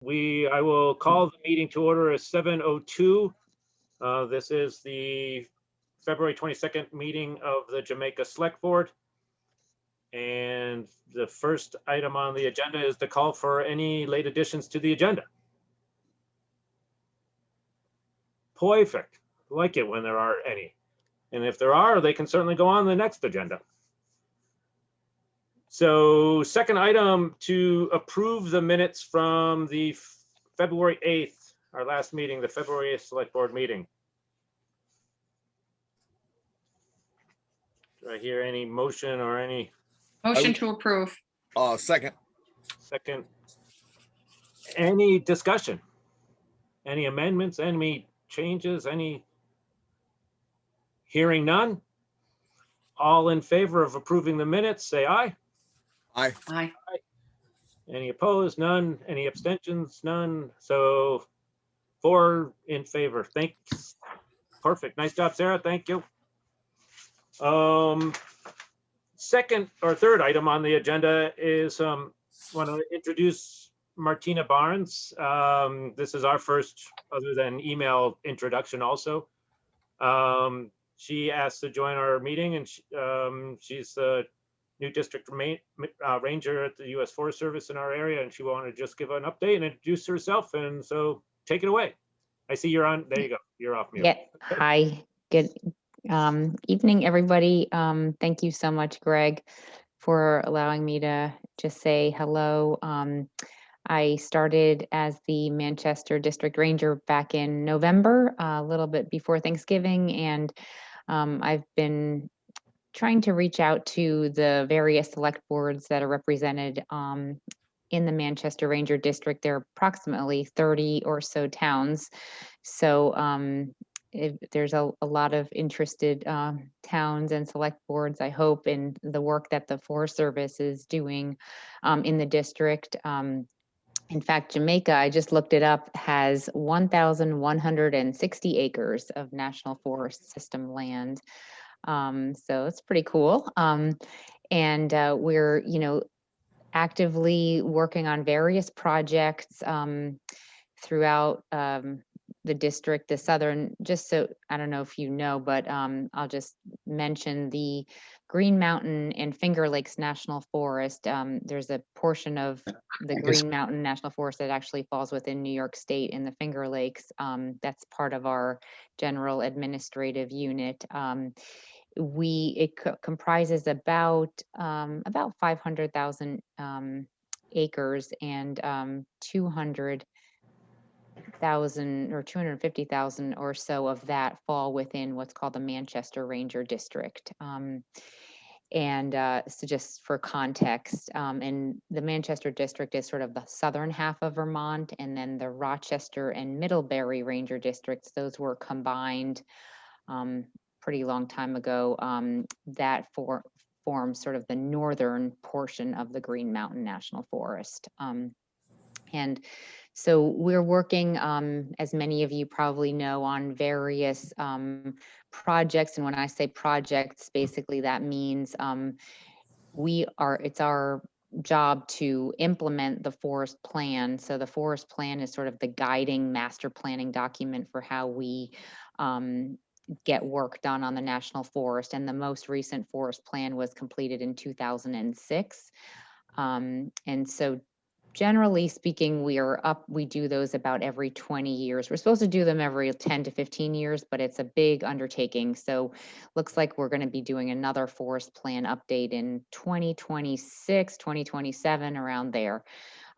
I will call the meeting to order at 7:02. This is the February 22nd meeting of the Jamaica Select Board. And the first item on the agenda is the call for any late additions to the agenda. Perfect. Like it when there are any. And if there are, they can certainly go on the next agenda. So second item, to approve the minutes from the February 8th, our last meeting, the February 8th Select Board meeting. Do I hear any motion or any Motion to approve. Second. second? Any discussion? Any amendments, any changes, any? Hearing none? All in favor of approving the minutes, say aye. Aye. Aye. Any opposed? None. Any abstentions? None. So 4 in favor. Thanks. Perfect. Nice job, Sarah. Thank you. Second or third item on the agenda is want to introduce Martina Barnes. This is our first, other than email, introduction also. She asked to join our meeting, and she's the new district ranger at the U.S. Forest Service in our area, and she wanted to just give an update and introduce herself. And so take it away. I see you're on. There you go. You're off mute. Yeah. Hi. Good evening, everybody. Thank you so much, Greg, for allowing me to just say hello. I started as the Manchester District Ranger back in November, a little bit before Thanksgiving, and I've been trying to reach out to the various select boards that are represented in the Manchester Ranger District. There are approximately 30 or so towns. So there's a lot of interested towns and select boards, I hope, in the work that the Forest Service is doing in the district. In fact, Jamaica, I just looked it up, has 1,160 acres of National Forest System land. So it's pretty cool. And we're, actively working on various projects throughout the district, the southern, just so, I don't know if you know, but I'll just mention the Green Mountain and Finger Lakes National Forest. There's a portion of the Green Mountain National Forest that actually falls within New York State in the Finger Lakes. That's part of our general administrative unit. It comprises about 500,000 acres, and 200,000 or 250,000 or so of that fall within what's called the Manchester Ranger District. So just for context, and the Manchester District is sort of the southern half of Vermont, and then the Rochester and Middlebury Ranger Districts, those were combined pretty long time ago. That forms sort of the northern portion of the Green Mountain National Forest. And so we're working, as many of you probably know, on various projects. And when I say projects, basically that means it's our job to implement the forest plan. So the forest plan is sort of the guiding master planning document for how we get work done on the national forest. And the most recent forest plan was completed in 2006. And so generally speaking, we do those about every 20 years. We're supposed to do them every 10 to 15 years, but it's a big undertaking. So looks like we're going to be doing another forest plan update in 2026, 2027, around there.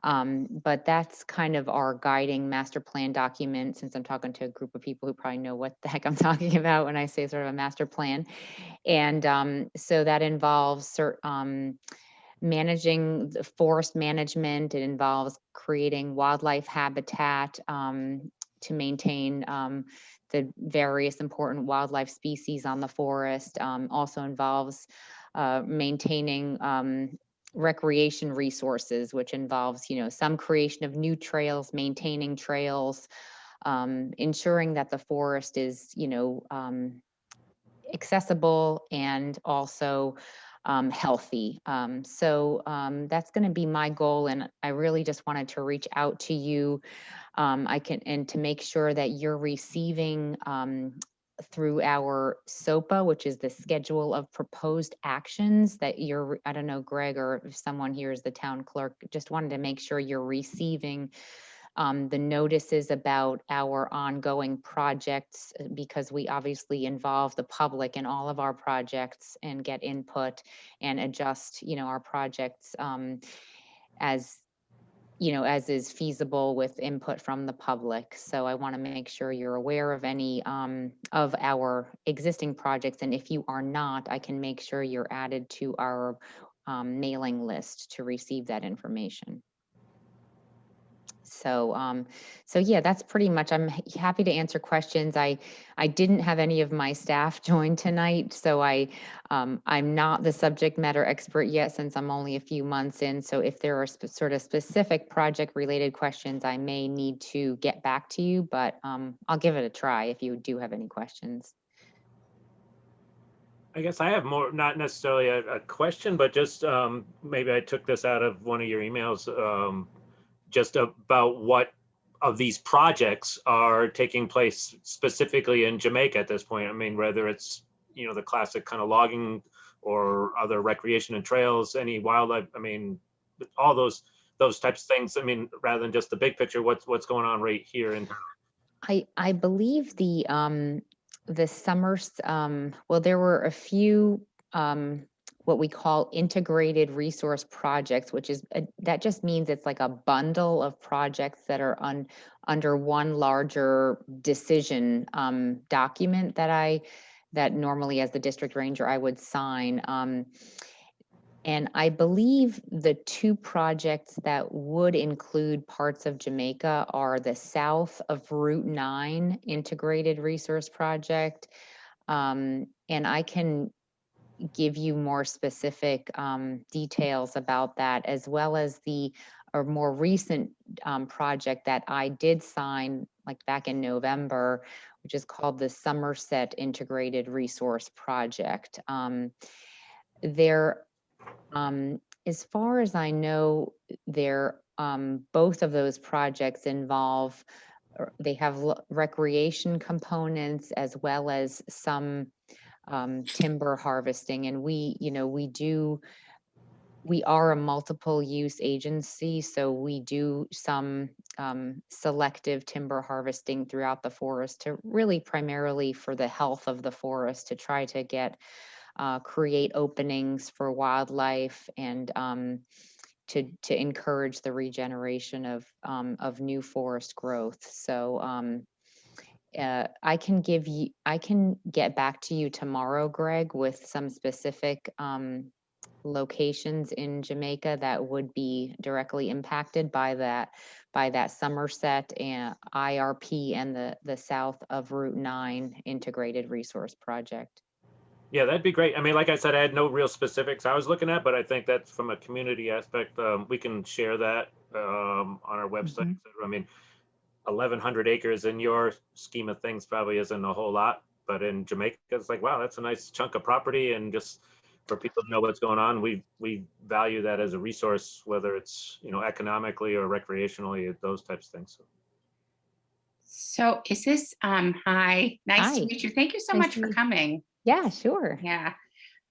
But that's kind of our guiding master plan document, since I'm talking to a group of people who probably know what the heck I'm talking about when I say sort of a master plan. And so that involves managing the forest management. It involves creating wildlife habitat to maintain the various important wildlife species on the forest. Also involves maintaining recreation resources, which involves, some creation of new trails, maintaining trails, ensuring that the forest is, accessible, and also healthy. So that's going to be my goal. And I really just wanted to reach out to you. And to make sure that you're receiving through our SOPA, which is the schedule of proposed actions that I don't know, Greg, or if someone here is the town clerk, just wanted to make sure you're receiving the notices about our ongoing projects, because we obviously involve the public in all of our projects and get input and adjust, our projects as as is feasible with input from the public. So I want to make sure you're aware of any of our existing projects. And if you are not, I can make sure you're added to our mailing list to receive that information. So yeah, that's pretty much, I'm happy to answer questions. I didn't have any of my staff join tonight, so I'm not the subject matter expert yet, since I'm only a few months in. So if there are sort of specific project related questions, I may need to get back to you, but I'll give it a try if you do have any questions. I guess I have more, not necessarily a question, but just maybe I took this out of one of your emails, just about what of these projects are taking place specifically in Jamaica at this point. I mean, whether it's, the classic kind of logging or other recreation and trails, any wildlife, I mean, all those types of things. I mean, rather than just the big picture, what's going on right here in I believe the summers, well, there were a few what we call integrated resource projects, which is that just means it's like a bundle of projects that are under one larger decision document that normally as the district ranger I would sign. And I believe the two projects that would include parts of Jamaica are the south of Route 9 Integrated Resource Project. And I can give you more specific details about that, as well as a more recent project that I did sign like back in November, which is called the Somerset Integrated Resource Project. As far as I know, both of those projects involve, they have recreation components as well as some timber harvesting. And we are a multiple use agency, so we do some selective timber harvesting throughout the forest to really primarily for the health of the forest, to try to create openings for wildlife and to encourage the regeneration of new forest growth. So I can get back to you tomorrow, Greg, with some specific locations in Jamaica that would be directly impacted by that Somerset and IRP and the south of Route 9 Integrated Resource Project. Yeah, that'd be great. I mean, like I said, I had no real specifics I was looking at, but I think that's from a community aspect. We can share that on our website. Mm-hmm. I mean, 1,100 acres in your scheme of things probably isn't a whole lot, but in Jamaica, it's like, wow, that's a nice chunk of property. And just for people to know what's going on, we value that as a resource, whether it's, economically or recreationally, those types of things. So is this, hi, nice Hi. to meet you. Thank you so Nice much to for meet you. coming. Yeah, sure. Yeah.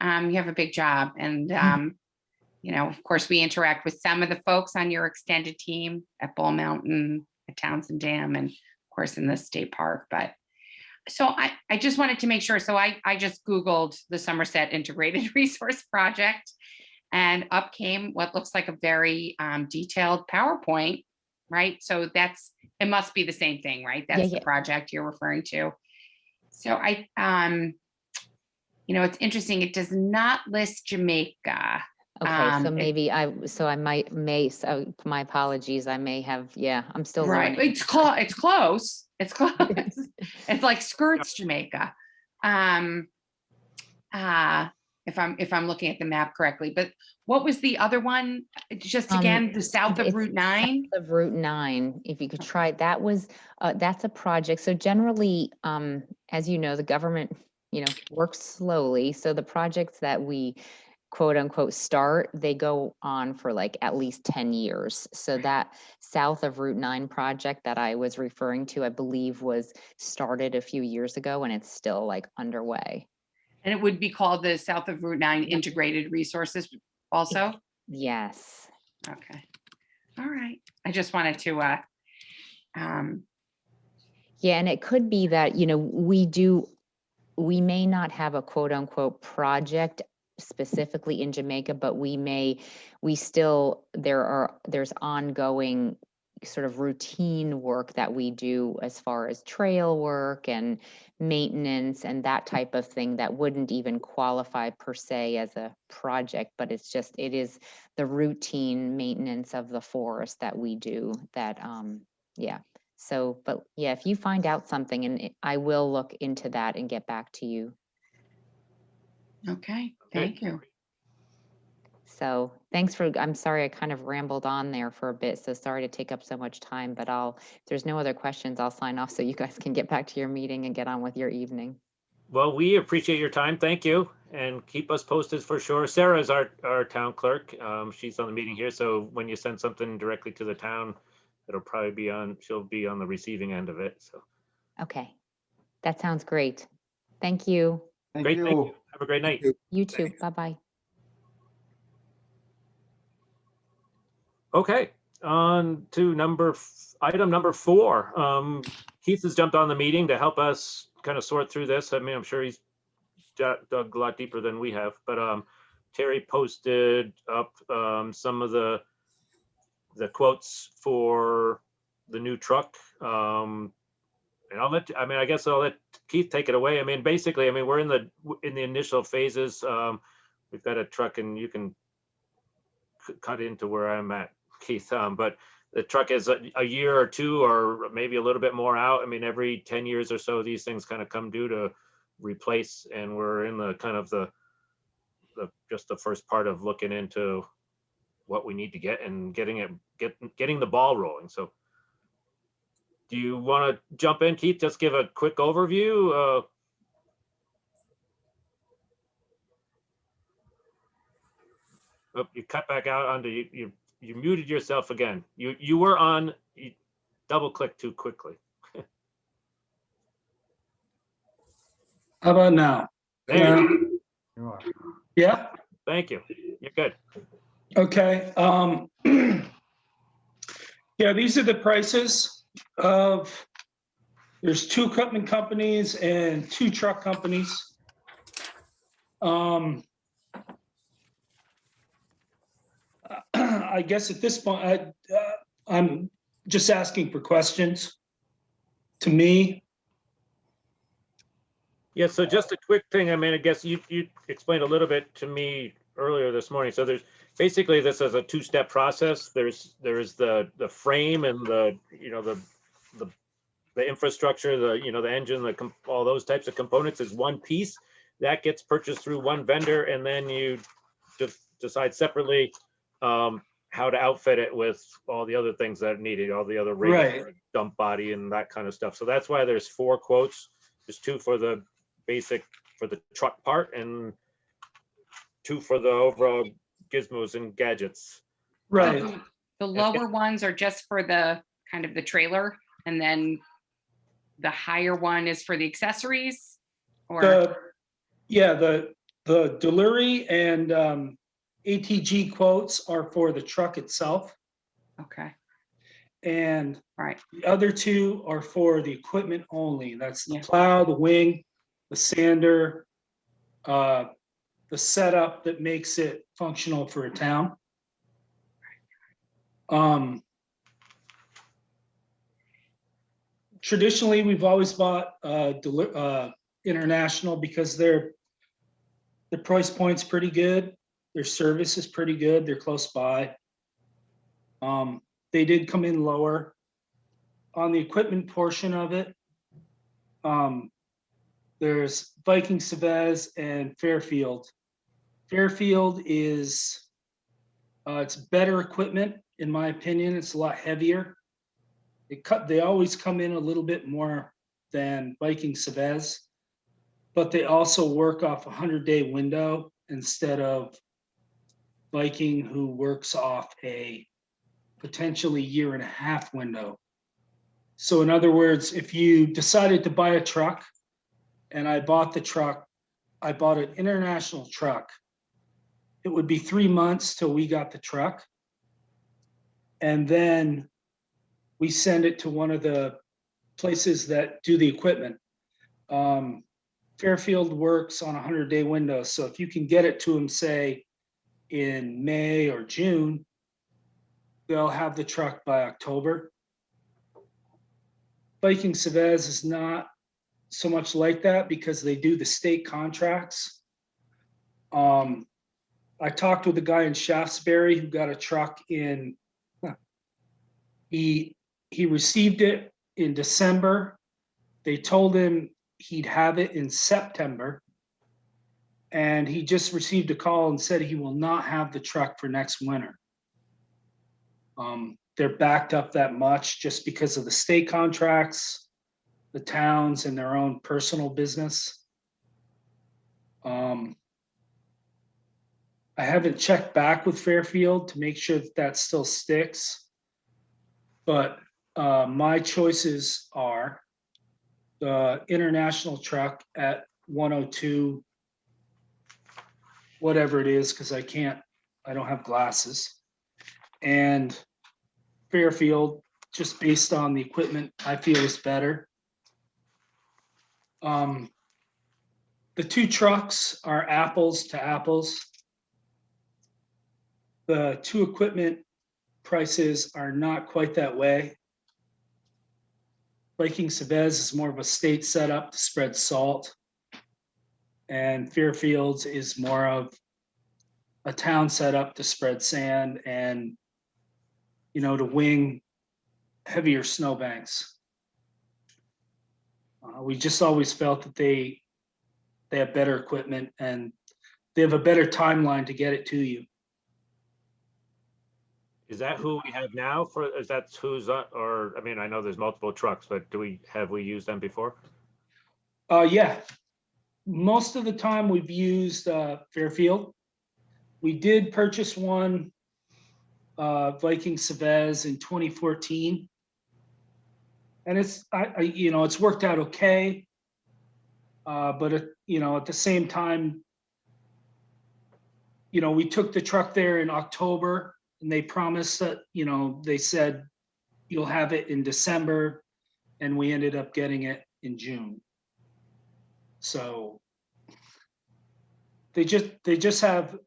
You have a big job, and, of course we interact with some of the folks on your extended team at Bull Mountain, at Townsend Dam, and of course in the state park. But so I just wanted to make sure. So I just Googled the Somerset Integrated Resource Project, and up came what looks like a very detailed PowerPoint, right? So it must be the same thing, right? That's the project you're referring to. So it's interesting. It does not list Jamaica. Okay, so maybe so my apologies. I may have, I'm still right. learning. It's close. It's close. It's close. It's like skirts Jamaica. If I'm looking at the map correctly. But what was the other one? Just again, the south of Route 9? South of Route 9, if you could try, that's a project. So generally, as you know, the government, works slowly. So the projects that we quote unquote start, they go on for like at least 10 years. So that south of Route 9 project that I was referring to, I believe was started a few years ago and it's still like underway. And it would be called the South of Route 9 Integrated Resources also? Yes. Okay. All right. I just wanted to, Yeah, and it could be that, we may not have a quote unquote project specifically in Jamaica, but there's ongoing sort of routine work that we do as far as trail work and maintenance and that type of thing that wouldn't even qualify per se as a project, but it is the routine maintenance of the forest that we do that, yeah. So, but yeah, if you find out something, and I will look into that and get back to you. okay, thank you. So I'm sorry, I kind of rambled on there for a bit. So sorry to take up so much time, but if there's no other questions, I'll sign off so you guys can get back to your meeting and get on with your evening. Well, we appreciate your time. Thank you. And keep us posted for sure. Sarah is our town clerk. She's on the meeting here. So when you send something directly to the town, it'll probably be she'll be on the receiving end of it. So. Okay. That sounds great. Thank you. Great. Thank you. Have a great night. You too. Bye-bye. Okay, on to item number 4. Keith has jumped on the meeting to help us kind of sort through this. I mean, I'm sure he's dug a lot deeper than we have, but Terry posted up some of the quotes for the new truck. And I guess I'll let Keith take it away. I mean, basically, we're in the initial phases. We've got a truck, and you can cut into where I'm at, Keith. But the truck is a year or two, or maybe a little bit more out. I mean, every 10 years or so, these things kind of come due to replace, and we're in the kind of just the first part of looking into what we need to get and getting the ball rolling. So do you want to jump in, Keith? Just give a quick overview. Oh, you cut back out onto you muted yourself again. You were on. You double click too quickly. How about now? There you are. Yeah. Thank you. You're good. Okay. Yeah, these are the prices of. There's 2 equipment companies and 2 truck companies. I guess at this point, I'm just asking for questions to me. Yeah, so just a quick thing. I mean, I guess you explained a little bit to me earlier this morning. So there's basically this is a 2-step process. There's the frame and the infrastructure, the engine, all those types of components is one piece that gets purchased through one vendor, and then you just decide separately how to outfit it with all the other things that are needed, all the other regular dump body and that kind of stuff. So that's why there's 4 quotes. There's 2 for the basic, for the truck part, and 2 for the overall gizmos and gadgets. Right. The lower ones are just for the kind of the trailer, and then the higher one is for the accessories, or the delivery and ATG quotes are for the truck itself. Okay. And right. The other 2 are for the equipment only. That's the plow, the wing, the sander, the setup that makes it functional for a town. Traditionally, we've always bought International because the price point's pretty good. Their service is pretty good. They're close by. They did come in lower on the equipment portion of it. There's Viking Chavez and Fairfield. Fairfield is it's better equipment in my opinion. It's a lot heavier. They always come in a little bit more than Viking Chavez, but they also work off a 100-day window instead of Viking who works off a potentially 1.5 year window. So in other words, if you decided to buy a truck and I bought the truck, I bought an international truck, it would be 3 months till we got the truck. And then we send it to one of the places that do the equipment. Fairfield works on a 100-day window. So if you can get it to them, say in May or June, they'll have the truck by October. Viking Chavez is not so much like that because they do the state contracts. I talked with a guy in Shaftesbury who got a truck in, he received it in December. They told him he'd have it in September. And he just received a call and said he will not have the truck for next winter. They're backed up that much just because of the state contracts, the towns, and their own personal business. I haven't checked back with Fairfield to make sure that that still sticks. But my choices are the international truck at 102, whatever it is, because I don't have glasses. And Fairfield, just based on the equipment, I feel is better. The two trucks are apples to apples. The two equipment prices are not quite that way. Viking Chavez is more of a state setup to spread salt. And Fairfields is more of a town setup to spread sand and, you know, to wing heavier snowbanks. We just always felt that they have better equipment and they have a better timeline to get it to you. Is that who we have now for, is that who's, or, I mean, I know there's multiple trucks, but have we used them before? Yeah, most of the time we've used Fairfield. We did purchase one Viking Chavez in 2014. And it's, you know, it's worked out okay. But, you know, at the same time, you know, we took the truck there in October and they promised that, you know, they said, you'll have it in December. And we ended up getting it in June. So they just have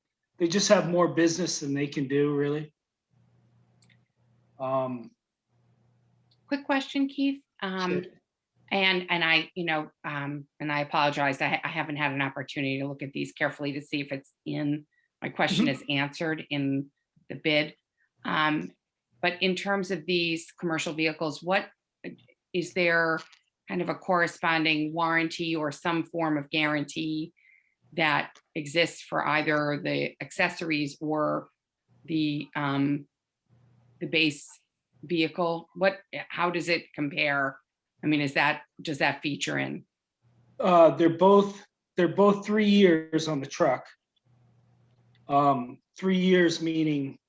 more business than they can do, really. Quick question, Keith. Sure. And I, you know, and I apologize. I haven't had an opportunity to look at these carefully to see if it's in, my question is answered in the bid. But in terms of these commercial vehicles, what is there kind of a corresponding warranty or some form of guarantee that exists for either the accessories or the base vehicle? How does it compare? I mean, does that feature in? They're both 3 years on the truck. 3 years meaning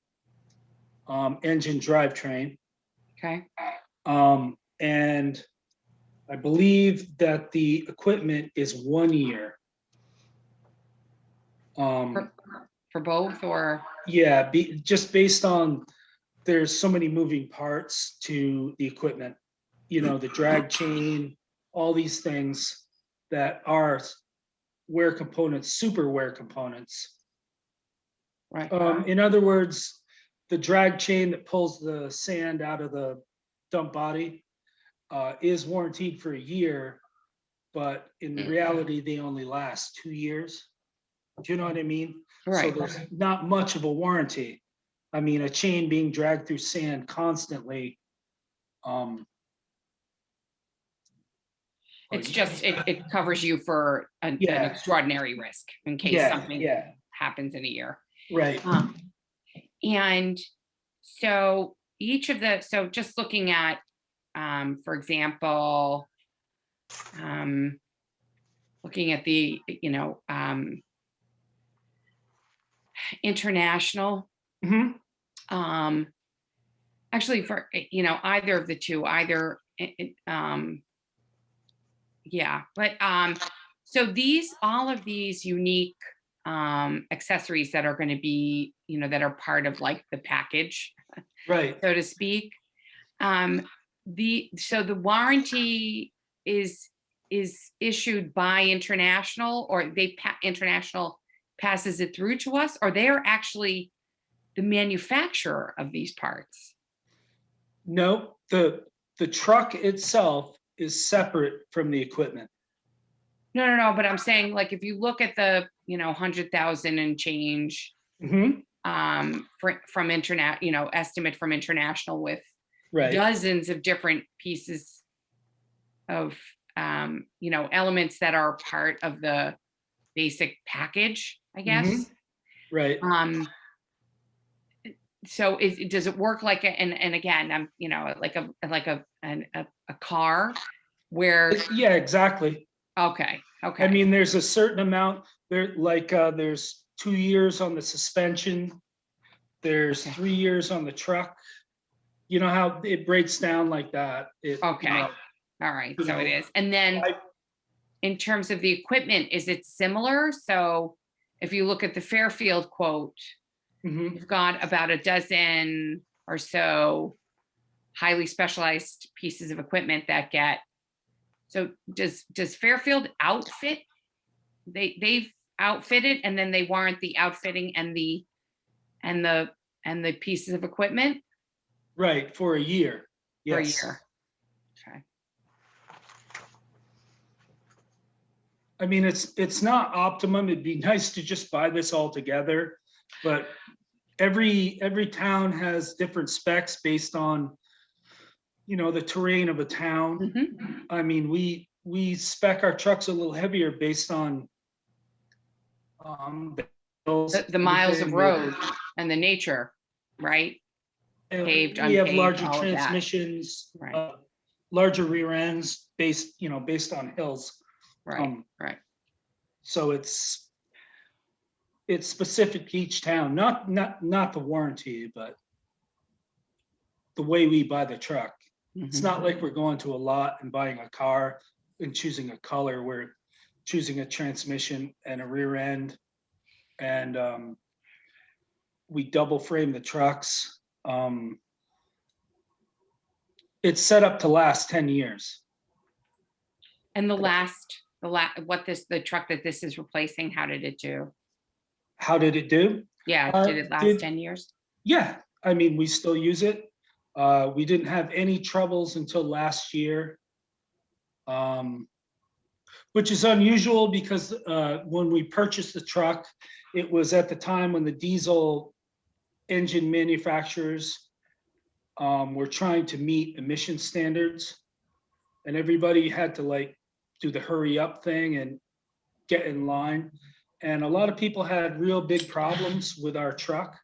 engine drivetrain. Okay. And I believe that the equipment is 1 year. For both, or? Yeah, just based on, there's so many moving parts to the equipment, you know, the drag chain, all these things that are wear components, super wear components. Right. In other words, the drag chain that pulls the sand out of the dump body is warranted for 1 year, but in reality, they only last 2 years. Do you know what I mean? Right. So there's not much of a warranty. I mean, a chain being dragged through sand constantly. It's just, it covers you for an extraordinary risk in case something happens in 1 year. Right. And so so just looking at, for example, looking at the, you know, international. Mhm. Actually, for, either of the two, yeah, but, so all of these unique, accessories that are gonna be, that are part of like the package, Right. so to speak. So the warranty is issued by International, or International passes it through to us, or they are actually the manufacturer of these parts? No, the truck itself is separate from the equipment. No, but I'm saying, like, if you look at the, 100,000 and change, Mhm. from internet, estimate from International, with Right. dozens of different pieces of, elements that are part of the basic package, I guess. Mhm. Right. So does it work like and again, I'm, like a car where, Yeah, exactly. okay. I mean, there's a certain amount there, like, there's 2 years on the suspension. There's Okay. 3 years on the truck. You know how it breaks down like that? Okay. All right, you so it know, is. And then I- in terms of the equipment, is it similar? So if you look at the Fairfield quote, Mhm. you've got about a dozen or so highly specialized pieces of equipment that get. So does Fairfield outfit? They've outfitted, and then they warrant the outfitting and the pieces of equipment Right, for a year. for a Yes. year. Okay. I mean, it's not optimum. It'd be nice to just buy this all together, but every town has different specs based on, the terrain of a town. Mhm. I mean, we spec our trucks a little heavier based on the hills, The miles of everything. road and the nature, right? Paved, We have unpaved, larger all of that. transmissions, Right. larger rear ends based on hills. Right, right. So it's specific to each town, not the warranty, but the way we buy the truck. It's Mhm. not like we're going to a lot and buying a car and choosing a color. We're choosing a transmission and a rear end, and we double frame the trucks. It's set up to last 10 years. And the truck that this is replacing, how did it do? How did it do? Yeah, did it last 10 years? Yeah, I mean, we still use it. We didn't have any troubles until last year, which is unusual because when we purchased the truck, it was at the time when the diesel engine manufacturers were trying to meet emission standards, and everybody had to like do the hurry up thing and get in line. And a lot of people had real big problems with our truck,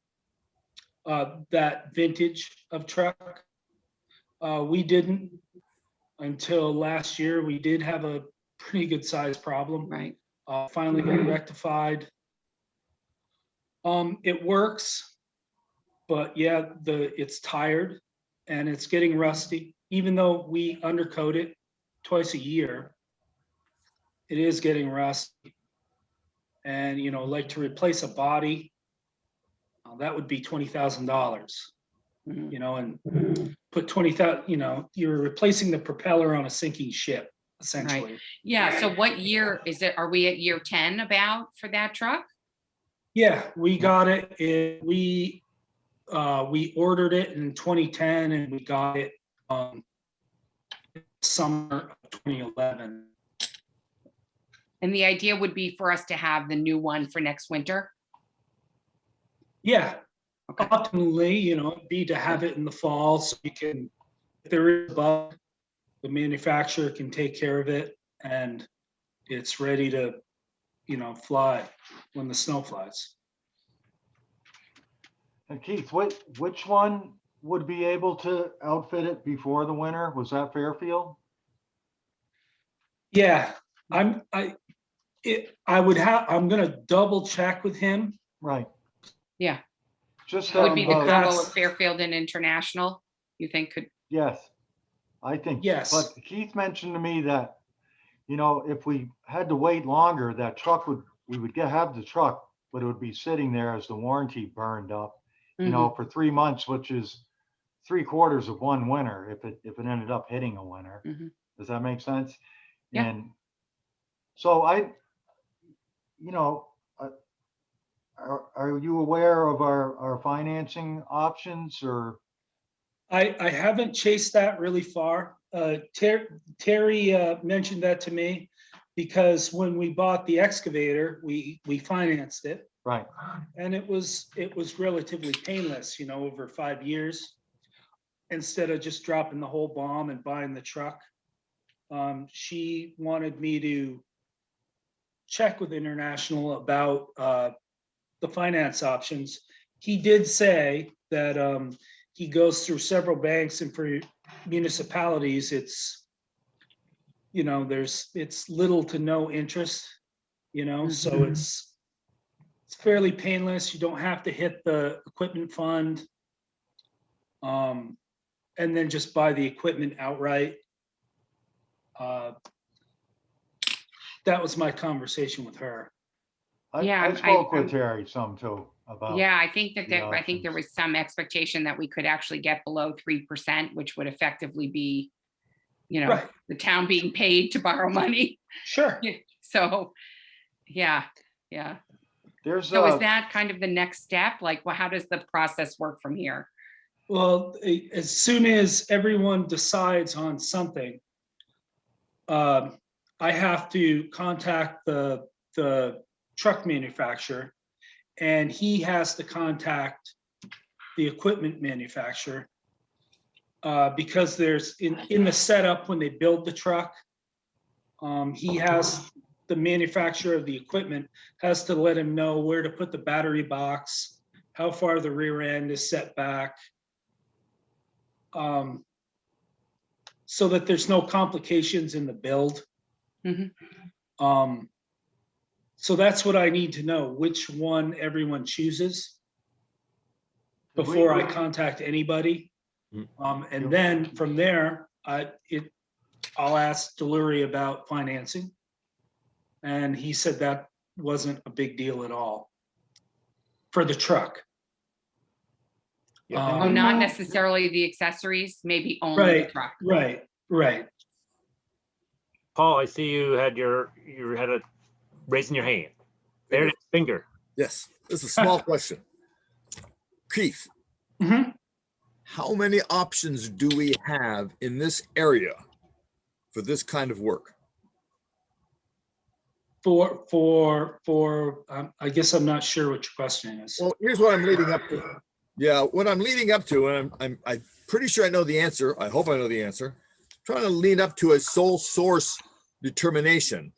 that vintage of truck. We didn't until last year. We did have a pretty good sized problem. Right. Finally got rectified. It works, but yeah, it's tired and it's getting rusty. Even though we undercoat it twice a year, it is getting rusty. And like to replace a body, that would be $20,000. Mhm. And put 20,000. You're replacing the propeller on a sinking ship, essentially. Yeah, so what year is it? Are we at year 10 about for that truck? Yeah, we got it. We ordered it in 2010 and we got it summer of 2011. And the idea would be for us to have the new one for next winter? Yeah, Okay. optimally, it'd be to have it in the fall so you can, if there is a bug, the manufacturer can take care of it and it's ready to, fly when the snow flies. And Keith, which one would be able to outfit it before the winter? Was that Fairfield? Yeah, I'm gonna double check with him. Right. Yeah, Just would be the but combo that's- of Fairfield and International, you think could, yes, I think. Yes. But Keith mentioned to me that, if we had to wait longer, that we would have the truck, but it would be sitting there as the warranty burned up, Mhm. for 3 months, which is 3/4 of one winter if it ended up hitting a winter. Mhm. Does that make sense? Yeah. And so you know, uh, are you aware of our financing options or? I haven't chased that really far. Terry mentioned that to me because when we bought the excavator, we financed it, Right. and it was relatively painless, over 5 years. Instead of just dropping the whole bomb and buying the truck, she wanted me to check with International about the finance options. He did say that he goes through several banks, and for municipalities, it's little to no interest, so it's fairly painless. You don't have to hit the equipment fund, and then just buy the equipment outright. That was my conversation with her. Yeah, I I'm- spoke I'm- with Terry some too about. yeah, I think that the I think there options. was some expectation that we could actually get below 3%, which would effectively be, Right. the town being paid to borrow money. Sure. So, yeah. There's So is that kind of the next step? Like, well, how does the process work from here? Well, as soon as everyone decides on something, I have to contact the truck manufacturer, and he has to contact the equipment manufacturer, because there's in the setup when they build the truck, the manufacturer of the equipment has to let him know where to put the battery box, how far the rear end is set back, so that there's no complications in the build. Mhm. So that's what I need to know, which one everyone chooses before I contact anybody. And then from there, I'll ask Delury about financing. And he said that wasn't a big deal at all for the truck. Yeah. Oh, not necessarily the accessories, maybe only the Right, truck. right. Paul, I see you had raising your hand. There it is, finger. Yes, this is a small question. Keith, Mhm. how many options do we have in this area for this kind of work? I guess I'm not sure what your question is. Well, here's what I'm leading up to. Yeah, what I'm leading up to, and I'm pretty sure I know the answer. I hope I know the answer. Trying to lead up to a sole source determination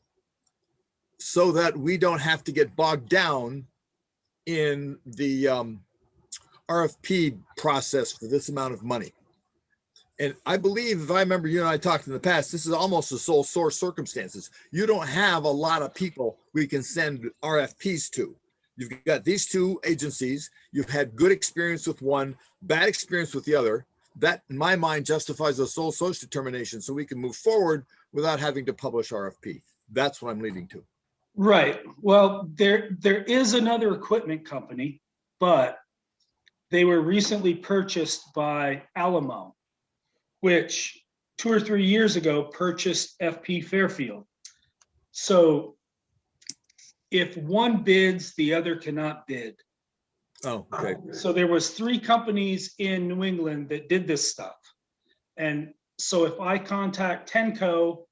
so that we don't have to get bogged down in the RFP process for this amount of money. And I believe, if I remember, you and I talked in the past, this is almost a sole source circumstances. You don't have a lot of people we can send RFPs to. You've got these two agencies. You've had good experience with one, bad experience with the other. That, in my mind, justifies a sole source determination so we can move forward without having to publish RFP. That's what I'm leading to. Right. Well, there is another equipment company, but they were recently purchased by Alamo, which 2 or 3 years ago purchased FP Fairfield. So if one bids, the other cannot bid. Oh, okay. So there was 3 companies in New England that did this stuff. And so if I contact Tenco,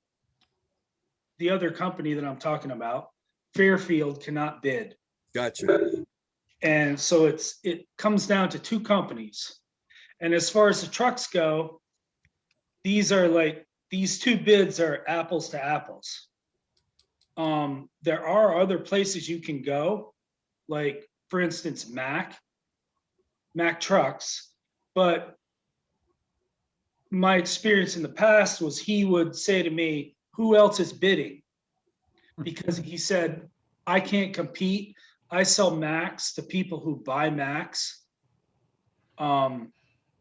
the other company that I'm talking about, Fairfield cannot bid. Gotcha. And so it comes down to 2 companies. And as far as the trucks go, these 2 bids are apples to apples. There are other places you can go, like for instance, Mack Trucks, but my experience in the past was he would say to me, who else is bidding? Because he said, I can't compete I sell Macs to people who buy Macs.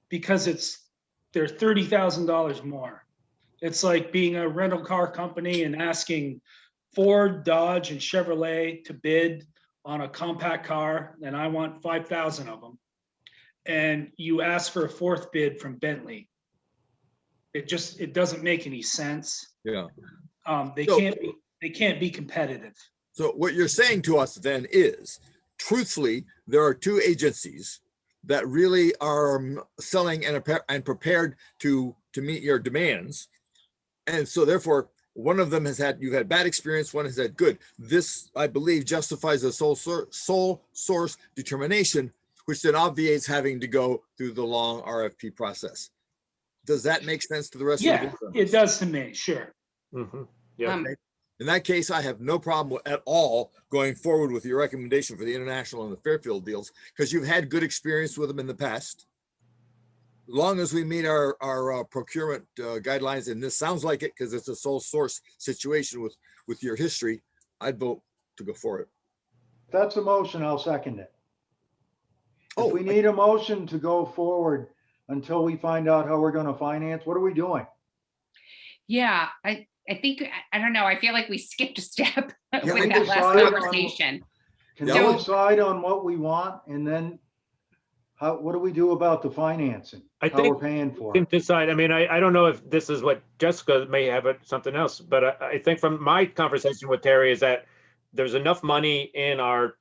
Because they're $30,000 more. It's like being a rental car company and asking Ford, Dodge, and Chevrolet to bid on a compact car, and I want 5,000 of them. And you ask for a fourth bid from Bentley. It doesn't make any sense. Yeah. They So- can't be competitive. So what you're saying to us then is, truthfully, there are two agencies that really are selling and prepared to meet your demands. And so therefore, one of them you've had bad experience, one has had good. This, I believe, justifies a sole source determination, which then obviates having to go through the long RFP process. Does that make sense to the rest of Yeah, the board? it does to me, sure. Mhm. Yeah. In that case, I have no problem at all going forward with your recommendation for the international and the Fairfield deals, because you've had good experience with them in the past. As long as we meet our procurement guidelines, and this sounds like it because it's a sole source situation with your history, I'd vote to go for it. If that's a motion, I'll second it. Oh, If we need a motion to go forward until we find out how we're gonna finance, what are we doing? Yeah, I think, I don't know, I feel like we skipped a step Can we with that last decide on- conversation. Can So- we decide on what we want and then what do we do about the financing? I How we're think paying for Can it? decide. I mean, I don't know if this is what Jessica may have something else, but I think from my conversation with Terry is that there's enough money in our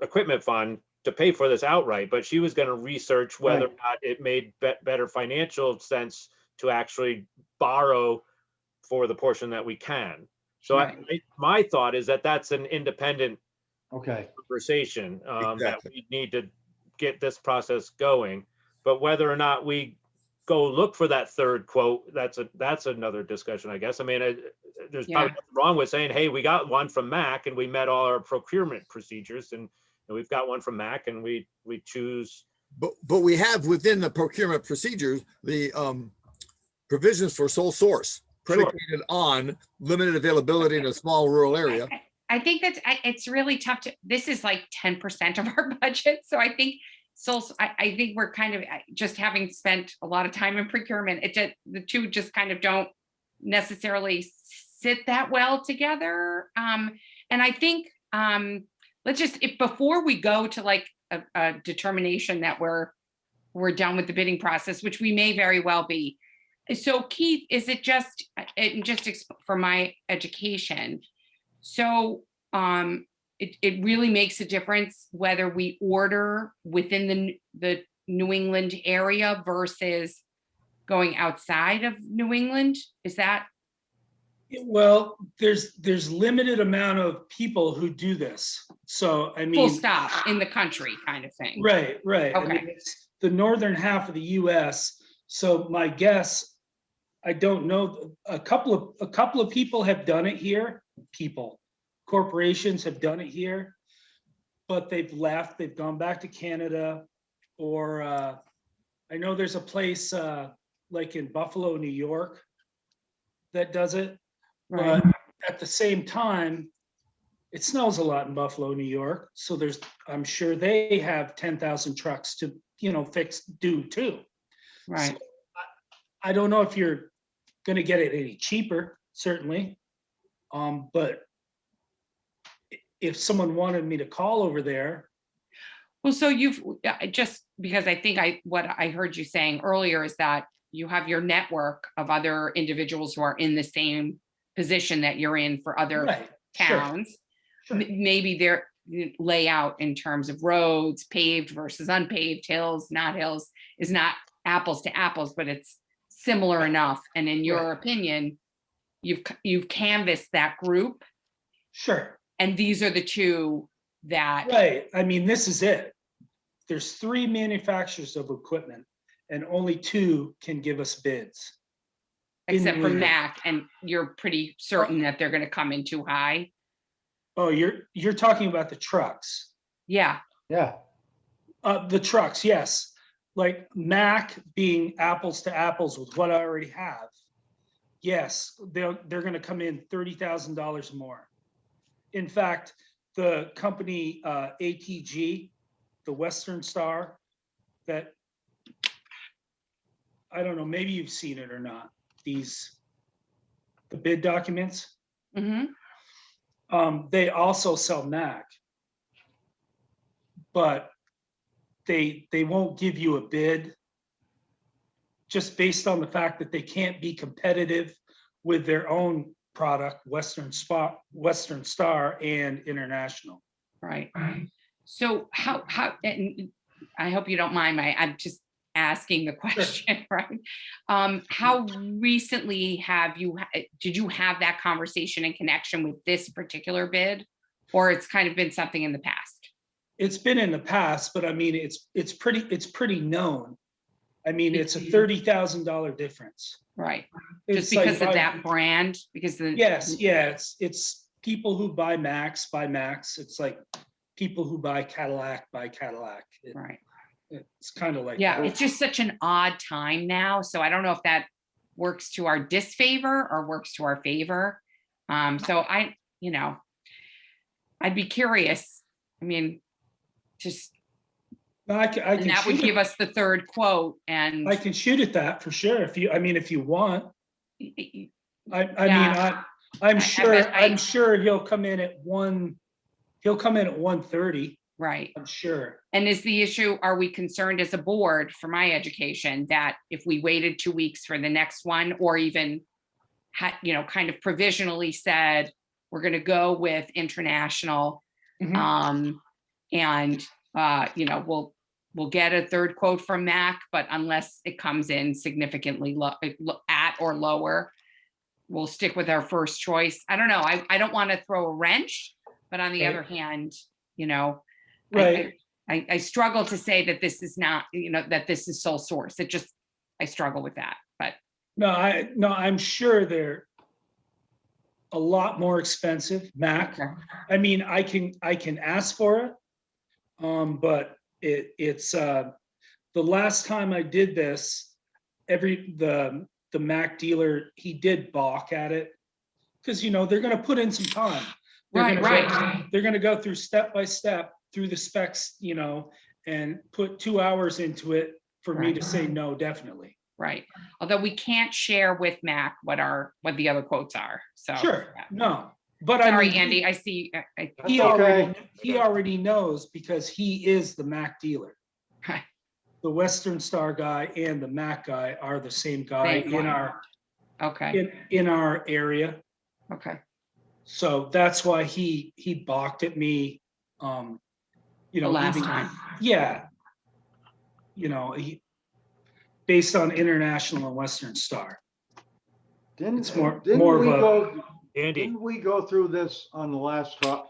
equipment fund to pay for this outright, but she was going to research whether or Right. not it made better financial sense to actually borrow for the portion that we can. So my thought is that that's an independent Okay, conversation that Exactly. we need to get this process going. But whether or not we go look for that third quote, that's another discussion, I guess. I mean, there's Yeah. probably nothing wrong with saying, hey, we got one from Mac and we met all our procurement procedures, and we've got one from Mac and we choose. But we have within the procurement procedures, the provisions for sole source predicated on limited availability in a small rural area. I think it's really tough this is like 10% of our budget. So I think, I think we're kind of just having spent a lot of time in procurement. The two just kind of don't necessarily sit that well together. And I think, if before we go to like a determination that we're done with the bidding process, which we may very well be. So Keith, is it just for my education? So it really makes a difference whether we order within the New England area versus going outside of New England? Is that? Well, there's limited amount of people who do this. So, I mean. Full stop in the country kind of thing. Right. I mean, Okay. it's the northern half of the US. So my guess, I don't know, a couple of people have done it here. Corporations have done it here, but they've left, they've gone back to Canada, or I know there's a place like in Buffalo, New York, that does it. Right. But at the same time, it snows a lot in Buffalo, New York. So I'm sure they have 10,000 trucks to, do too. Right. So I don't know if you're going to get it any cheaper, certainly. But if someone wanted me to call over there. Well, so just because I think what I heard you saying earlier is that you have your network of other individuals who are in the same position that you're in for other towns. Sure. Maybe their layout in terms of roads, paved versus unpaved, hills, not hills, is not apples to apples, but it's similar enough. And in your opinion, you've canvassed that group. Sure. And these are the two that. Right. I mean, this is it. There's 3 manufacturers of equipment and only 2 can give us bids. Except for Mac, and you're pretty certain that they're going to come in too high. Oh, you're talking about the trucks. Yeah. Yeah, The trucks, yes. Like Mac being apples to apples with what I already have. Yes, they're going to come in $30,000 more. In fact, the company ATG, the Western Star, that, I don't know, maybe you've seen it or not, the bid documents. Hmm. They also sell Mac, but they won't give you a bid just based on the fact that they can't be competitive with their own product, Western Star and International. Right. So how, and I hope you don't mind I'm just asking the question, right? How recently did you have that conversation in connection with this particular bid? Or it's kind of been something in the past? It's been in the past, but I mean, it's pretty known. I mean, it's a $30,000 difference. Right. It's Just because like of that brand, because the. Yes, yeah, it's people who buy Macs. It's like people who buy Cadillac. Right. It's kind of like Yeah, that. it's just such an odd time now. So I don't know if that works to our disfavor or works to our favor. So I'd be curious. I mean, just, No, I and that would give us the third quote and. I can shoot at that for sure. If you want. Yeah. I'm but sure he'll come in at 130. Right. I'm sure. And is the issue, are we concerned as a board, for my education, that if we waited 2 weeks for the next one, or even kind of provisionally said, we're going to go with International, Mhm. and we'll get a third quote from Mac, but unless it comes in significantly at or lower, we'll stick with our first choice. I don't know. I don't want to throw a wrench, but on the Right. other hand, Right. I struggle to say that this is not, that this is sole source. I struggle with that, but. No, I'm sure they're a lot more expensive, Mac. Okay. I mean, I can ask for it. But it's the last time I did this, the Mac dealer, he did balk at it. Because they're gonna put in some time. They're gonna go through step by step through the specs, and put 2 hours into it for me to say no, definitely. Right. Although we can't share with Mac what the other quotes are. So. Sure, Yeah. no, but Sorry, I mean, Andy, I see. he already knows because he is the Mac dealer. Right. The Western Star guy and the Mac guy are the same guy Same guy. Okay. in our area. Okay. So that's why he balked at me. The last time. Yeah. He based on International and Western Star. It's more of a. Andy, Didn't we go through this on the last truck?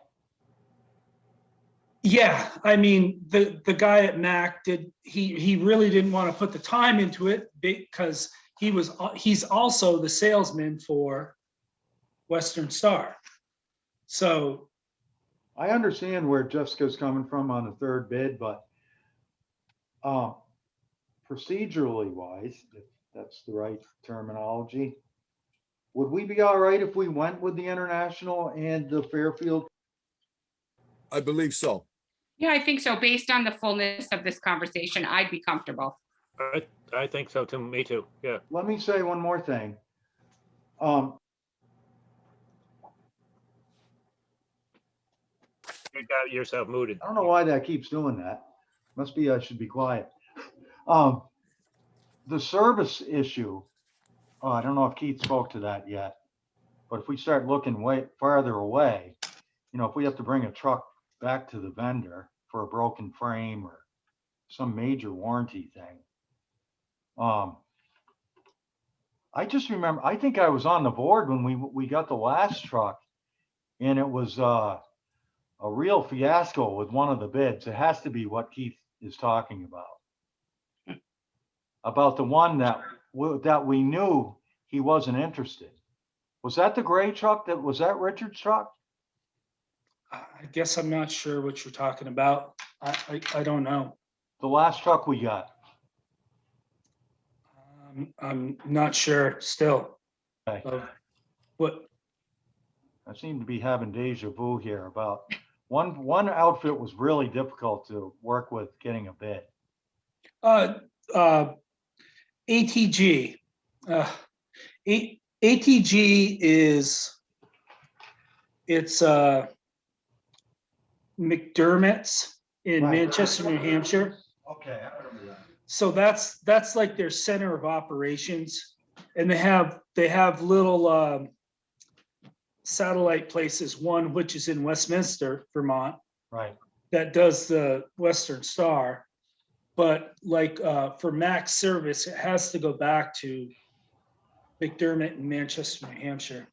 Yeah, I mean, the guy at Mac he really didn't want to put the time into it because he's also the salesman for Western Star. So I understand where Jessica's coming from on the third bid, but procedurally wise, if that's the right terminology, would we be all right if we went with the International and the Fairfield? I believe so. Yeah, I think so. Based on the fullness of this conversation, I'd be comfortable. I think so too. Me too. Yeah. Let me say one more thing. You got yourself mooted. I don't know why that keeps doing that. Must be I should be quiet. The service issue, I don't know if Keith spoke to that yet, but if we start looking way farther away, if we have to bring a truck back to the vendor for a broken frame or some major warranty thing. I just remember, I think I was on the board when we got the last truck, and it was a real fiasco with one of the bids. It has to be what Keith is talking about the one that we knew he wasn't interested. Was that the gray truck? Was that Richard's truck? I guess I'm not sure what you're talking about. I don't know. The last truck we got. I'm not sure still. Okay. Of what? I seem to be having deja vu here about One outfit was really difficult to work with getting a bid. ATG. ATG it's McDermott's in Right. Manchester, New Hampshire. Okay, I remember that. So that's like their center of operations, and they have little satellite places. One which is in Westminster, Vermont, Right. that does the Western Star, but like for max service, it has to go back to McDermott in Manchester, New Hampshire.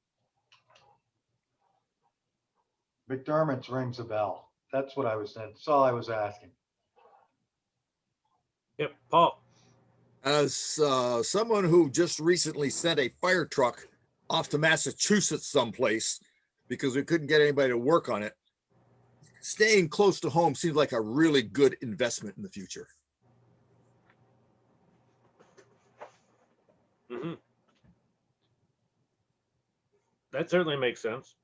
McDermott's rings a bell. That's what I was saying. That's all I was asking. Yep, Paul. As someone who just recently sent a fire truck off to Massachusetts someplace because we couldn't get anybody to work on it, staying close to home seems like a really good investment in the future. Mhm. That certainly makes sense.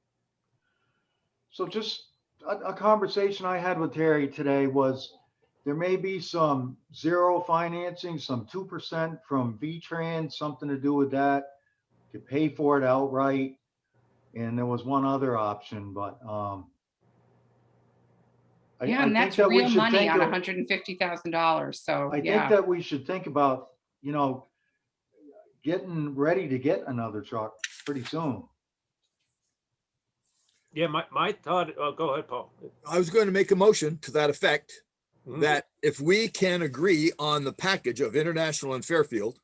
So just a conversation I had with Terry today was there may be some zero financing, some 2% from V-Trans, something to do with that. Could pay for it outright. And there was one other option, but Yeah, I and think that's that we real should money think on of, $150,000. So I think yeah, that we should think about, getting ready to get another truck pretty soon. Yeah, my thought, oh, go ahead, Paul. I was going to make a motion to that effect, Mhm. that if we can agree on the package of International and Fairfield,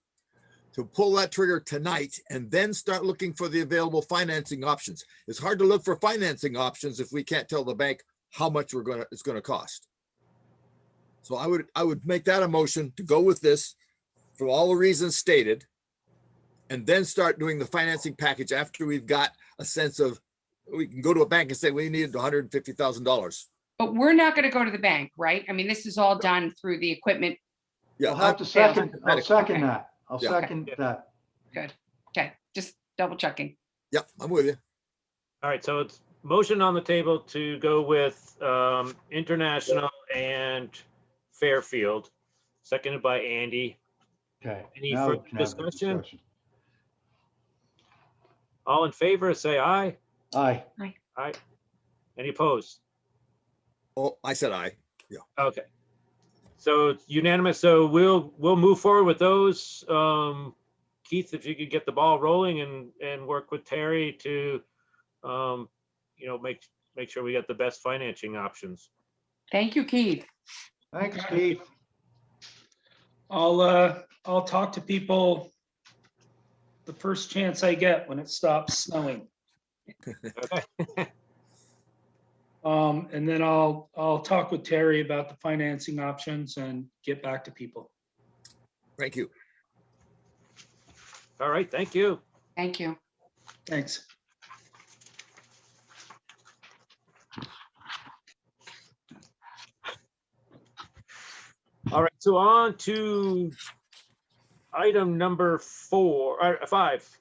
to pull that trigger tonight and then start looking for the available financing options. It's hard to look for financing options if we can't tell the bank how much it's going to cost. So I would make that a motion to go with this for all the reasons stated, and then start doing the financing package after we've got a sense of, we can go to a bank and say we needed $150,000. but we're not going to go to the bank, right? I mean, this is all done through the equipment. I'll have to sales. second, I'll second Okay. that. I'll Yeah. second Yeah. that. Good. Okay, just double checking. Yep, I'm with you. All right, so it's motion on the table to go with International and Fairfield, seconded by Andy. Okay. Any now we further can have the discussion? All in favor, say aye. Aye. Aye. Any opposed? Oh, I said aye. Okay. So it's unanimous. So we'll move forward with those. Keith, if you could get the ball rolling and work with Terry to, make sure we get the best financing options. Thank you, Keith. Thanks, Keith. I'll talk to people the first chance I get when it stops snowing. Okay. And then I'll talk with Terry about the financing options and get back to people. Thank you. All right, thank you. Thank you. Thanks. All right, so on to item number 5.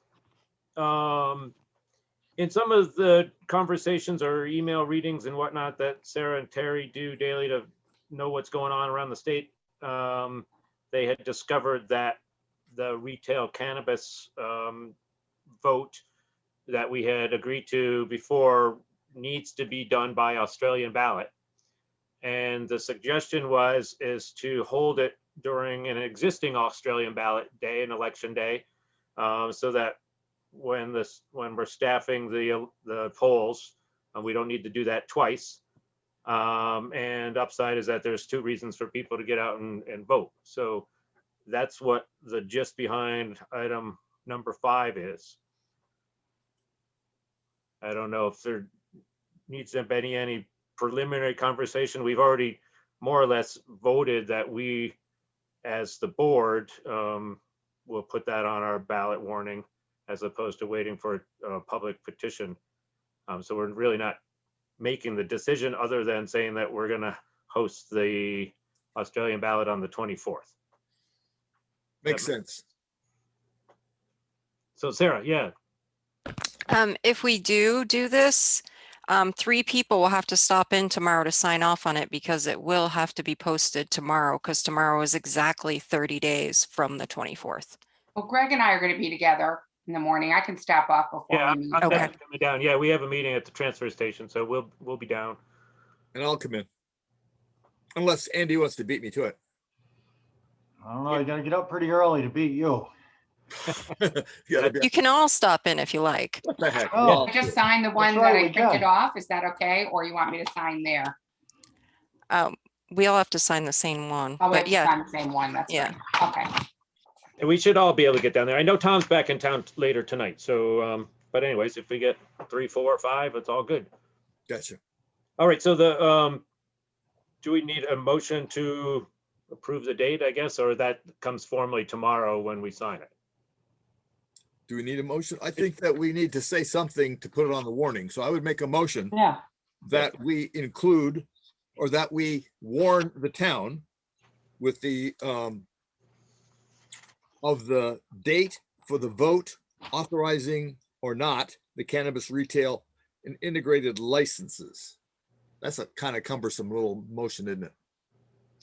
In some of the conversations or email readings and whatnot that Sarah and Terry do daily to know what's going on around the state, they had discovered that the retail cannabis vote that we had agreed to before needs to be done by Australian ballot. And the suggestion is to hold it during an existing Australian ballot day, an election day, so that when we're staffing the polls, we don't need to do that twice. And upside is that there's 2 reasons for people to get out and vote. So that's what the gist behind item number 5 is. I don't know if there needs to be any preliminary conversation. We've already more or less voted that we, as the board, will put that on our ballot warning as opposed to waiting for a public petition. So we're really not making the decision other than saying that we're going to host the Australian ballot on the 24th. Makes sense. So Sarah, yeah. If we do this, 3 people will have to stop in tomorrow to sign off on it because it will have to be posted tomorrow because tomorrow is exactly 30 days from the 24th. Well, Greg and I are going to be together in the morning. I can stop off before Yeah, we meet. I'm Okay. definitely coming down. Yeah, we have a meeting at the transfer station, so we'll be down. And I'll come in. Unless Andy wants to beat me to it. I don't know, you gotta get up pretty early to beat you. You can all stop in if you like. What the heck? Oh. I just signed the one That's that right, I we printed can. off. Is that okay? Or you want me to sign there? We all have to sign the same one, Oh, we have but to yeah, sign the same one. That's Yeah. right. Okay. And we should all be able to get down there. I know Tom's back in town later tonight, so, but anyways, if we get 3, 4, 5, it's all good. Gotcha. All right, so do we need a motion to approve the date, I guess, or that comes formally tomorrow when we sign it? Do we need a motion? I think that we need to say something to put it on the warning. So I would make a motion Yeah. that we include or that we warn the town with the of the date for the vote authorizing or not the cannabis retail and integrated licenses. That's a kind of cumbersome little motion, isn't it?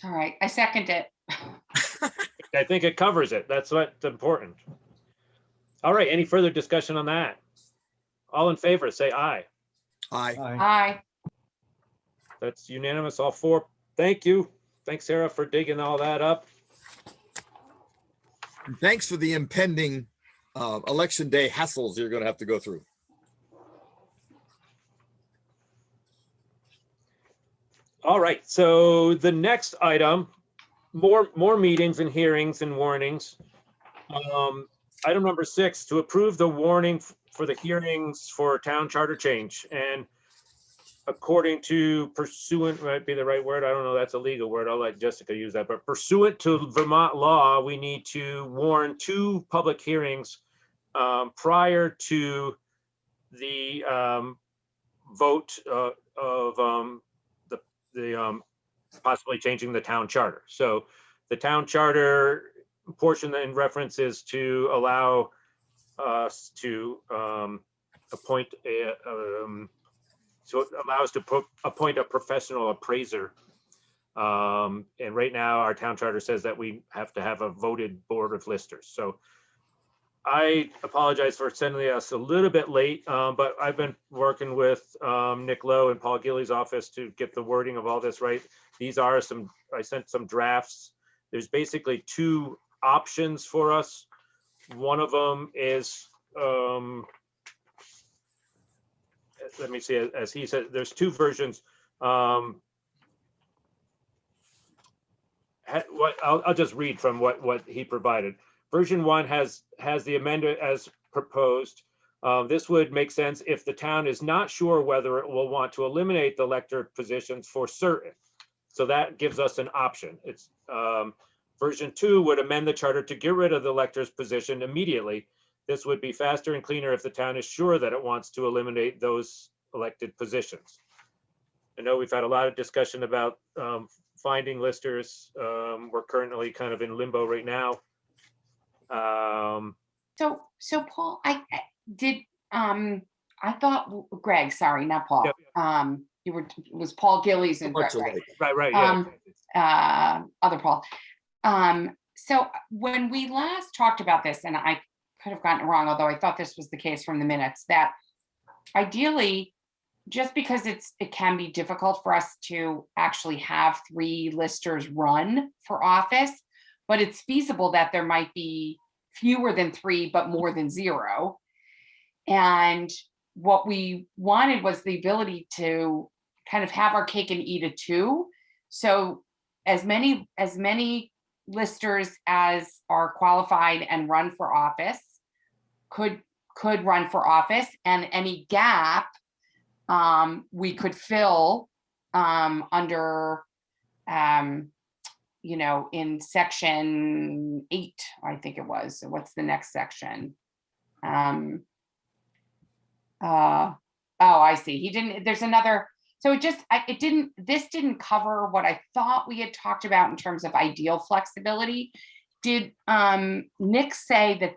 All right. I second it. I think it covers it. That's what's important. All right, any further discussion on that? All in favor, say aye. Aye. Aye. Aye. That's unanimous, all 4. Thank you. Thanks, Sarah, for digging all that up. And thanks for the impending election day hassles you're going to have to go through. All right, so the next item, more meetings and hearings and warnings. Item number 6, to approve the warning for the hearings for town charter change. And according to pursuant, might be the right word, I don't know, that's a legal word, I'll let Jessica use that, but pursuant to Vermont law, we need to warn 2 public hearings prior to the vote of the possibly changing the town charter. So the town charter portion in reference is to allow us to appoint a so it allows to appoint a professional appraiser. And right now our town charter says that we have to have a voted board of listers. So I apologize for sending us a little bit late, but I've been working with Nick Lowe and Paul Gilly's office to get the wording of all this right. These are I sent some drafts. There's basically 2 options for us. One of them is, let me see, as he said, there's 2 versions. I'll just read from what he provided. Version 1 has the amendment as proposed. This would make sense if the town is not sure whether it will want to eliminate the elected positions for certain. So that gives us an option. It's version 2 would amend the charter to get rid of the elector's position immediately. This would be faster and cleaner if the town is sure that it wants to eliminate those elected positions. I know we've had a lot of discussion about finding listers. We're currently kind of in limbo right now. So Paul, I thought Greg, sorry, not Paul. Yep. It was Paul Gillies and Greg, right? Right, yeah. Other Paul. So when we last talked about this, and I could have gotten it wrong, although I thought this was the case from the minutes, that ideally, just because it can be difficult for us to actually have 3 listers run for office, but it's feasible that there might be fewer than 3, but more than 0. And what we wanted was the ability to kind of have our cake and eat it too. So as many listers as are qualified and run for office could run for office, and any gap we could fill under in section 8, I think it was. So what's the next section? Oh, I see. He didn't, there's another. So this didn't cover what I thought we had talked about in terms of ideal flexibility. Did Nick say that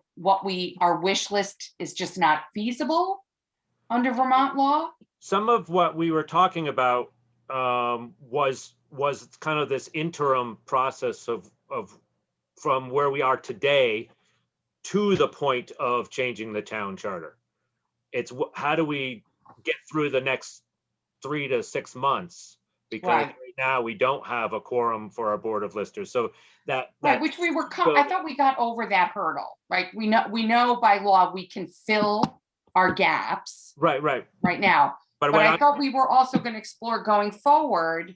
our wish list is just not feasible under Vermont law? some of what we were talking about was kind of this interim process of from where we are today to the point of changing the town charter. It's how do we get through the next 3 to 6 months? Because Right. right now we don't have a quorum for our board of listers. So Right, that which we were, so- I thought we got over that hurdle, right? We know by law, we can fill our gaps right. right now. But But what I thought we were also gonna explore going forward,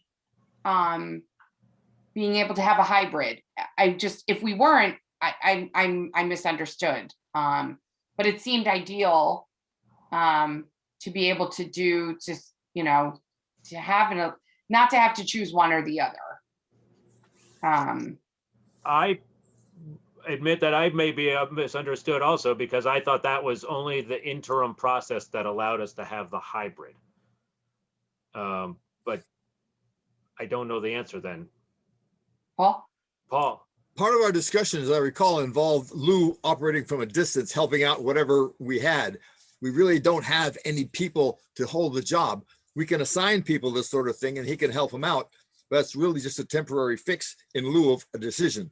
being able to have a hybrid. I just, if we weren't, I misunderstood. But it seemed ideal, to be able to do, just, you know, to have not to have to choose one or the other. I admit that I maybe misunderstood also, because I thought that was only the interim process that allowed us to have the hybrid. But I don't know the answer then. Paul? Paul? Part of our discussion, as I recall, involved Lou operating from a distance, helping out whatever we had. We really don't have any people to hold the job. We can assign people this sort of thing and he can help them out. But that's really just a temporary fix in lieu of a decision.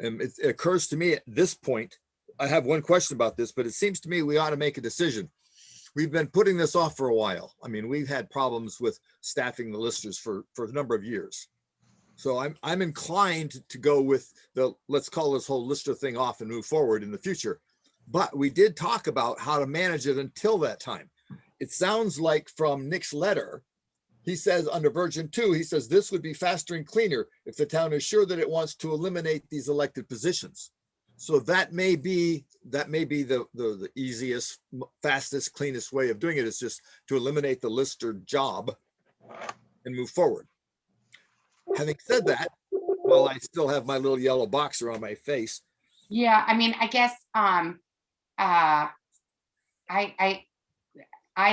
And it occurs to me at this point, I have one question about this, but it seems to me we ought to make a decision. We've been putting this off for a while. I mean, we've had problems with staffing the listers for a number of years. So I'm inclined to go with let's call this whole lister thing off and move forward in the future. But we did talk about how to manage it until that time. It sounds like from Nick's letter, he says under version 2, he says this would be faster and cleaner if the town is sure that it wants to eliminate these elected positions. So that may be the easiest, fastest, cleanest way of doing it, is just to eliminate the lister job and move forward. Having said that, while I still have my little yellow box around my face. Yeah, I mean, I guess, I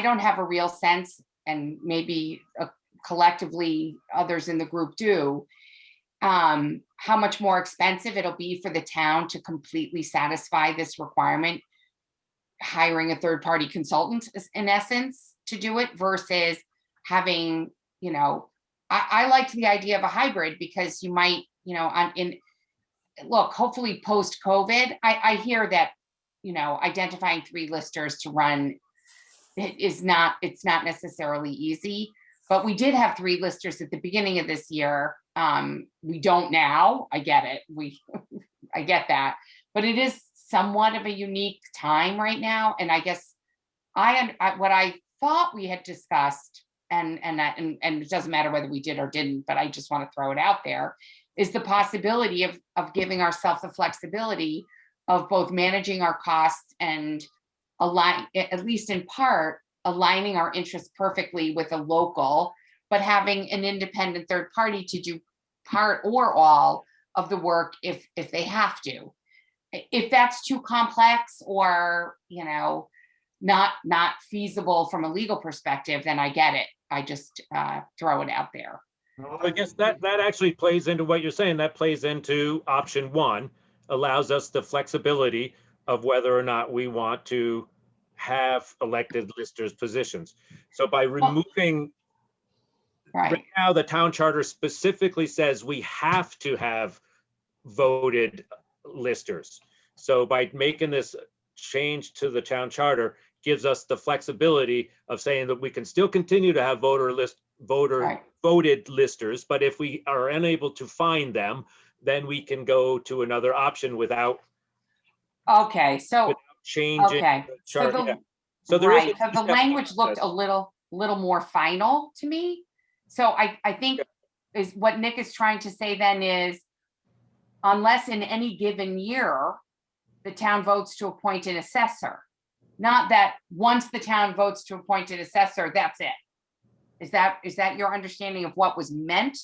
don't have a real sense, and maybe collectively others in the group do, how much more expensive it'll be for the town to completely satisfy this requirement, hiring a third-party consultant in essence to do it, versus having, you know, I liked the idea of a hybrid, because you might, you know, look, hopefully post-COVID, I hear that, you know, identifying 3 listers to run it's not necessarily easy, but we did have 3 listers at the beginning of this year. We don't now. I get it. I get that, but it is somewhat of a unique time right now. And I guess what I thought we had discussed, and it doesn't matter whether we did or didn't, but I just want to throw it out there, is the possibility of giving ourselves the flexibility of both managing our costs and at least in part, aligning our interests perfectly with a local, but having an independent third party to do part or all of the work if they have to. If that's too complex or, you know, not feasible from a legal perspective, then I get it. I just throw it out there. Well, I guess that actually plays into what you're saying. That plays into option 1, allows us the flexibility of whether or not we want to have elected listers positions. So by removing, right now, the town charter specifically says we have to have voted listers. So by making this change to the town charter gives us the flexibility of saying that we can still continue to have voted listers, but if we are unable to find them, then we can go to another option without changing the charter. So there is the language looked a little more final to me. So I think is what Nick is trying to say then is, unless in any given year the town votes to appoint an assessor, not that once the town votes to appoint an assessor, that's it. Is that your understanding of what was meant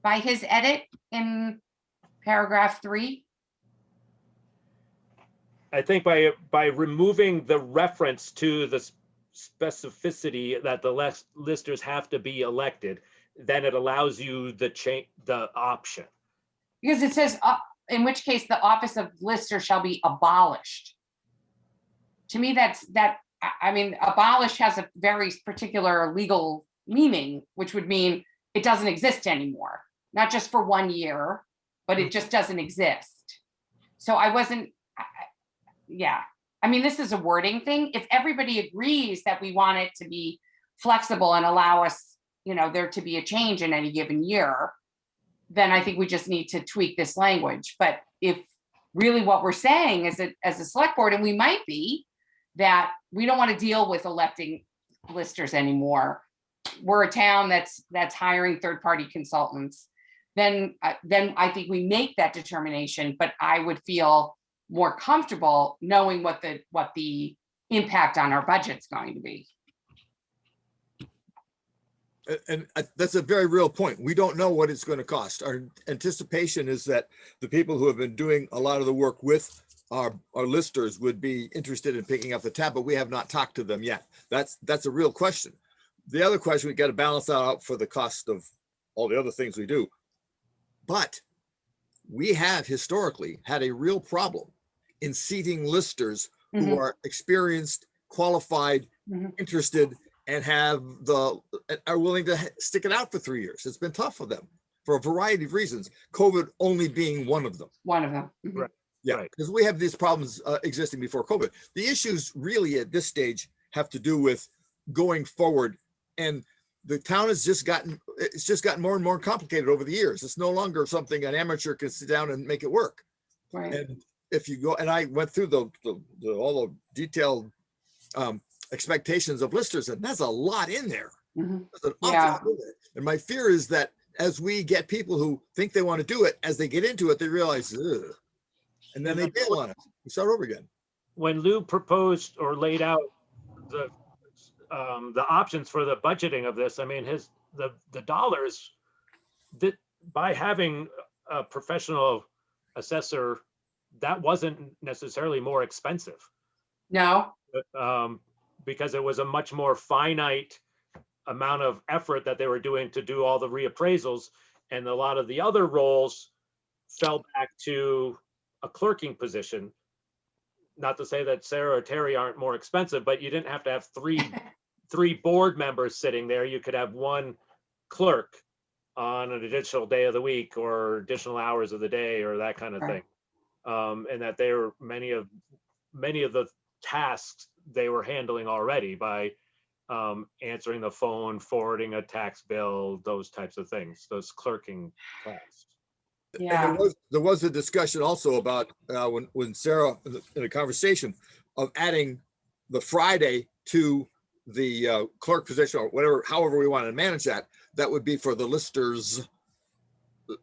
by his edit in paragraph 3? I think by removing the reference to the specificity that the listers have to be elected, then it allows you the option. Because it says, in which case the office of lister shall be abolished. To me, that I mean, abolish has a very particular legal meaning, which would mean it doesn't exist anymore, not just for 1 year, but it just doesn't exist. So I wasn't, yeah. I mean, this is a wording thing. If everybody agrees that we want it to be flexible and allow us, you know, there to be a change in any given year, then I think we just need to tweak this language. But if really what we're saying is that as a select board, and we might be, that we don't want to deal with electing listers anymore. We're a town that's hiring third-party consultants. Then I think we make that determination, but I would feel more comfortable knowing what the impact on our budget's going to be. And that's a very real point. We don't know what it's going to cost. Our anticipation is that the people who have been doing a lot of the work with our listers would be interested in picking up the tab, but we have not talked to them yet. That's a real question. The other question, we got to balance that out for the cost of all the other things we do. But we have historically had a real problem in seating listers who are experienced, qualified, interested, and are willing to stick it out for 3 years. It's been tough for them for a variety of reasons, COVID only being one of them. One of them. Right. Yeah, because we have these problems existing before COVID. The issues really at this stage have to do with going forward, and the town has just gotten more and more complicated over the years. It's no longer something an amateur can sit down and make it work. Right. And if you go, and I went through all the detailed expectations of listers, and that's a lot in there. There's an awful lot in there. And my fear is that as we get people who think they want to do it, as they get into it, they realize, ugh, and then they bail on it. We start over again. When Lou proposed or laid out the options for the budgeting of this, I mean, the dollars that by having a professional assessor, that wasn't necessarily more expensive. No. Because it was a much more finite amount of effort that they were doing to do all the reappraisals, and a lot of the other roles fell back to a clerking position. Not to say that Sarah or Terry aren't more expensive, but you didn't have to have three board members sitting there. You could have one clerk on an additional day of the week or additional hours of the day or that kind of thing. And that they were many of the tasks they were handling already by answering the phone, forwarding a tax bill, those types of things, those clerking tasks. Yeah. And there was a discussion also about when Sarah, in a conversation of adding the Friday to the clerk position or whatever, however we want to manage that, that would be for the listers,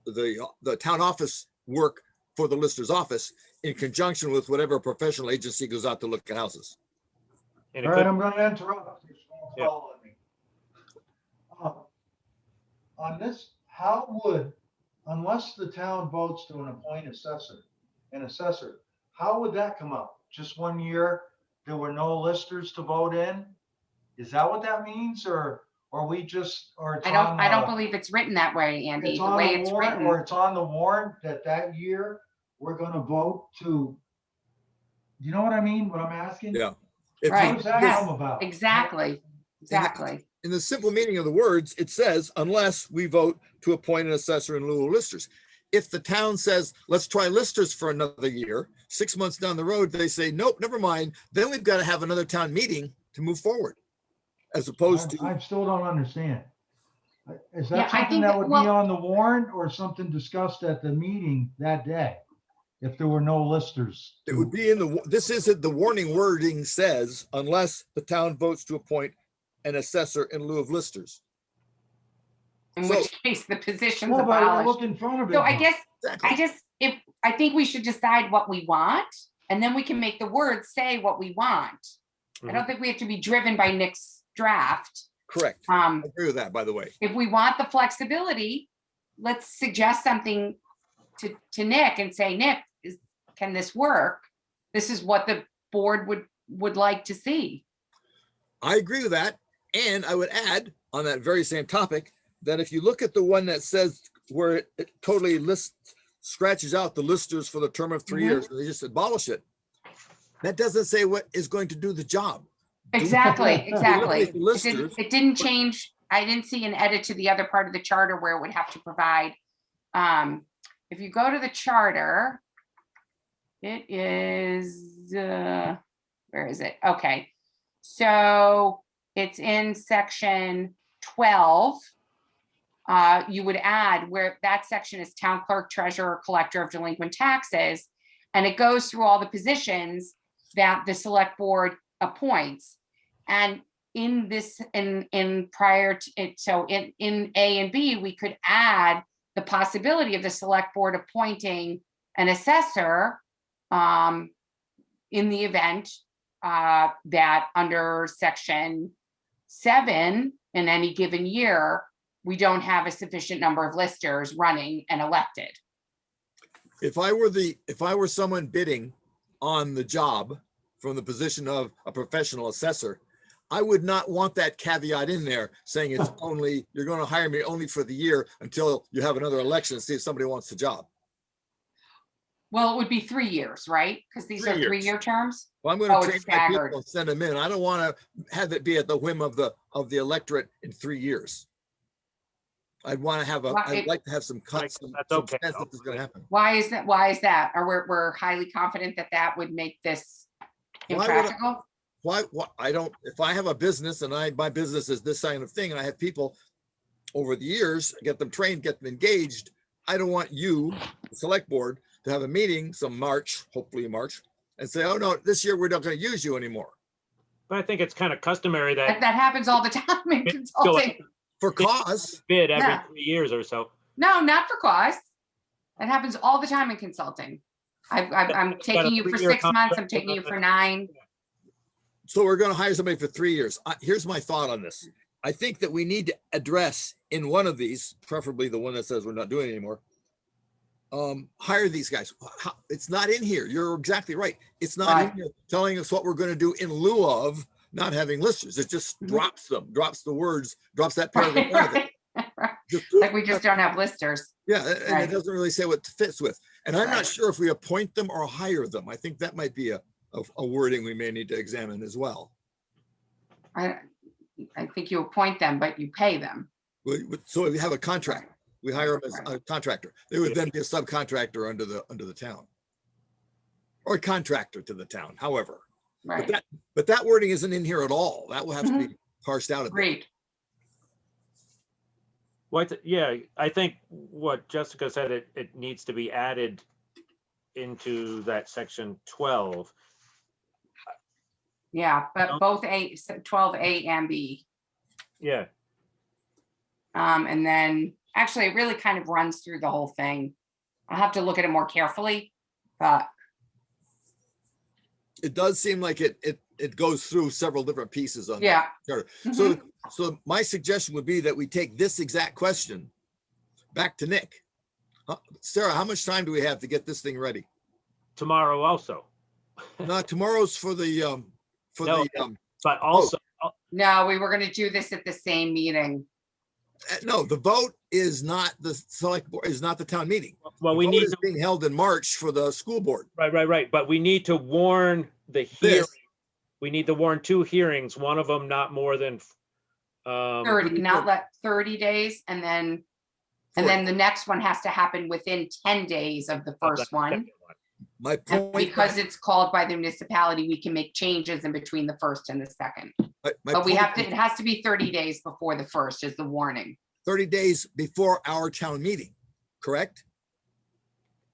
the town office work for the lister's office in conjunction with whatever professional agency goes out to look at houses. And All right, I'm going to interrupt. Yeah. On this, how would, unless the town votes to appoint an assessor, how would that come out? Just 1 year, there were no listers to vote in? Is that what that means, or we just, or it's I don't believe it's written that way, Andy. it's The on way the it's warrant, written. or it's on the warrant that year we're going to vote to? You know what I mean? What I'm asking? Yeah. Right. How does that Yes, come about? Exactly. In the simple meaning of the words, it says, unless we vote to appoint an assessor in lieu of listers. If the town says, let's try listers for another year, 6 months down the road, they say, nope, never mind. Then we've got to have another town meeting to move forward. As opposed to, I still don't understand. Is Yeah, that I something think that that- would well- be on the warrant or something discussed at the meeting that day? If there were no listers? it would be in this isn't the warning wording says, unless the town votes to appoint an assessor in lieu of listers. In So- which case the position's Well, but abolished. look in front of it. So I now. guess, Exactly. I think we should decide what we want, and then we can make the words say what we want. I don't think we have to be driven by Nick's draft. Correct. I Um, agree with that, by the way. if we want the flexibility, let's suggest something to Nick and say, Nick, can this work? This is what the board would like to see. I agree with that. And I would add on that very same topic, that if you look at the one that says where it totally scratches out the listers for the term of 3 years, they just abolish it. That doesn't say what is going to do the job. Exactly, exactly. Eliminate the listers. It didn't change. I didn't see an edit to the other part of the charter where it would have to provide. If you go to the charter, it is, where is it? Okay. So it's in section 12. You would add where that section is town clerk, treasurer, collector of delinquent taxes. And it goes through all the positions that the select board appoints. And in this, in prior to it, so in A and B, we could add the possibility of the select board appointing an assessor in the event that under section 7 in any given year, we don't have a sufficient number of listers running and elected. If I were someone bidding on the job from the position of a professional assessor, I would not want that caveat in there saying it's only, you're going to hire me only for the year until you have another election and see if somebody wants the job. Well, it would be 3 years, right? Because these 3 are years. 3-year terms. Well, I'm going Oh, to it's train my staggered. people and send them in. I don't want to have it be at the whim of the electorate in 3 years. I'd want to have Well, I'd like to have some cuts. That's okay. Sense that this is going to happen. Why is that? Why is that? Or we're highly confident that that would make this Why would I- impractical? Why, I don't, if I have a business and my business is this kind of thing, and I have people over the years, get them trained, get them engaged. I don't want you, the select board, to have a meeting some March, hopefully March, and say, oh no, this year we're not going to use you anymore. But I think it's kind of customary that That happens all the time in consulting. For cause, bid every Yeah. 3 years or so. No, not for cost. That happens all the time in consulting. I'm got a taking you for 3-year 6 months. I'm contract. taking you for 9. so we're going to hire somebody for 3 years. Here's my thought on this. I think that we need to address in one of these, preferably the one that says we're not doing it anymore, hire these guys. It's not in here. You're exactly right. It's not in Right. here telling us what we're going to do in lieu of not having listers. It just Mhm. drops them, drops the words, drops that paragraph. Right, out of it. right. Just- Like we just don't have listers. Yeah, and Right. it doesn't really say what it fits with. And I'm not Right. sure if we appoint them or hire them. I think that might be a wording we may need to examine as well. I think you appoint them, but you pay them. So we have a contract. We hire them as Right. a contractor. They would then be a subcontractor under the town. Or a contractor to the town, however. Right. But that wording isn't in here at all. That will have to be parsed out a bit. Great. Yeah, I think what Jessica said, it needs to be added into that section 12. Yeah, but both 12A and B. Yeah, And then actually it really kind of runs through the whole thing. I'll have to look at it more carefully, but It does seem like it goes through several different pieces on that yeah. charter. Mhm. So my suggestion would be that we take this exact question back to Nick. Sarah, how much time do we have to get this thing ready? tomorrow also, No, tomorrow's for the, No. but also, No, we were gonna do this at the same meeting. no, the vote is not the select board, is not the town meeting. well, The we vote need is to, being held in March for the school board. right, but we need to warn the hearing. This, We need to warn 2 hearings, one of them not more than 30, not let 30 days, and then the next one has to happen within 10 days of the of first that one. second my And point, because it's called by the municipality, we can make changes in between the first and the second. my But we point have to, is it has to be 30 days before the first is the warning. 30 days before our town meeting, correct?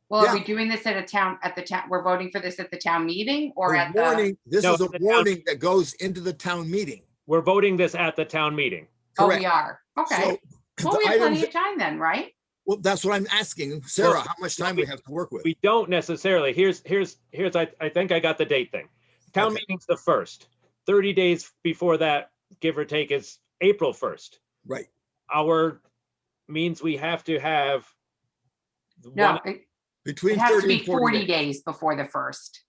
Well, are Yeah. we doing this at the town, we're voting for this at the town meeting or We're at the, warning- This No, is a the town- warning that goes into the town meeting. We're voting this at the town meeting. oh, Correct. we are, okay. So Well, we the have plenty items, of time then, right? well, that's what I'm asking Sarah, Well, how much time we have to work with. We don't necessarily, here's, I think I got the date thing. Town Okay. meeting's the 1st. 30 days before that, give or take, is April 1st. Right. Our means we have to have No, one, it Between has to 30 be and 40 days before the first.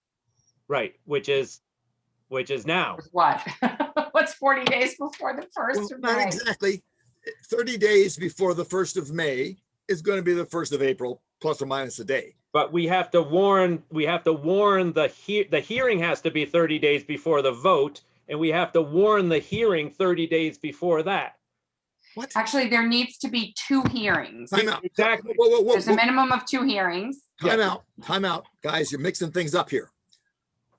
right, which is now. What? What's 40 days before the Well, first of not May? exactly. 30 days before the 1st of May is going to be the 1st of April, plus or minus a day. But we have to warn the hearing has to be 30 days before the vote, and we have to warn the hearing 30 days before that. What? Actually, there needs to be 2 hearings. Time out. Exactly. Whoa, whoa, whoa, There's a whoa. minimum of 2 hearings. Time out, time out. Guys, you're mixing things up here.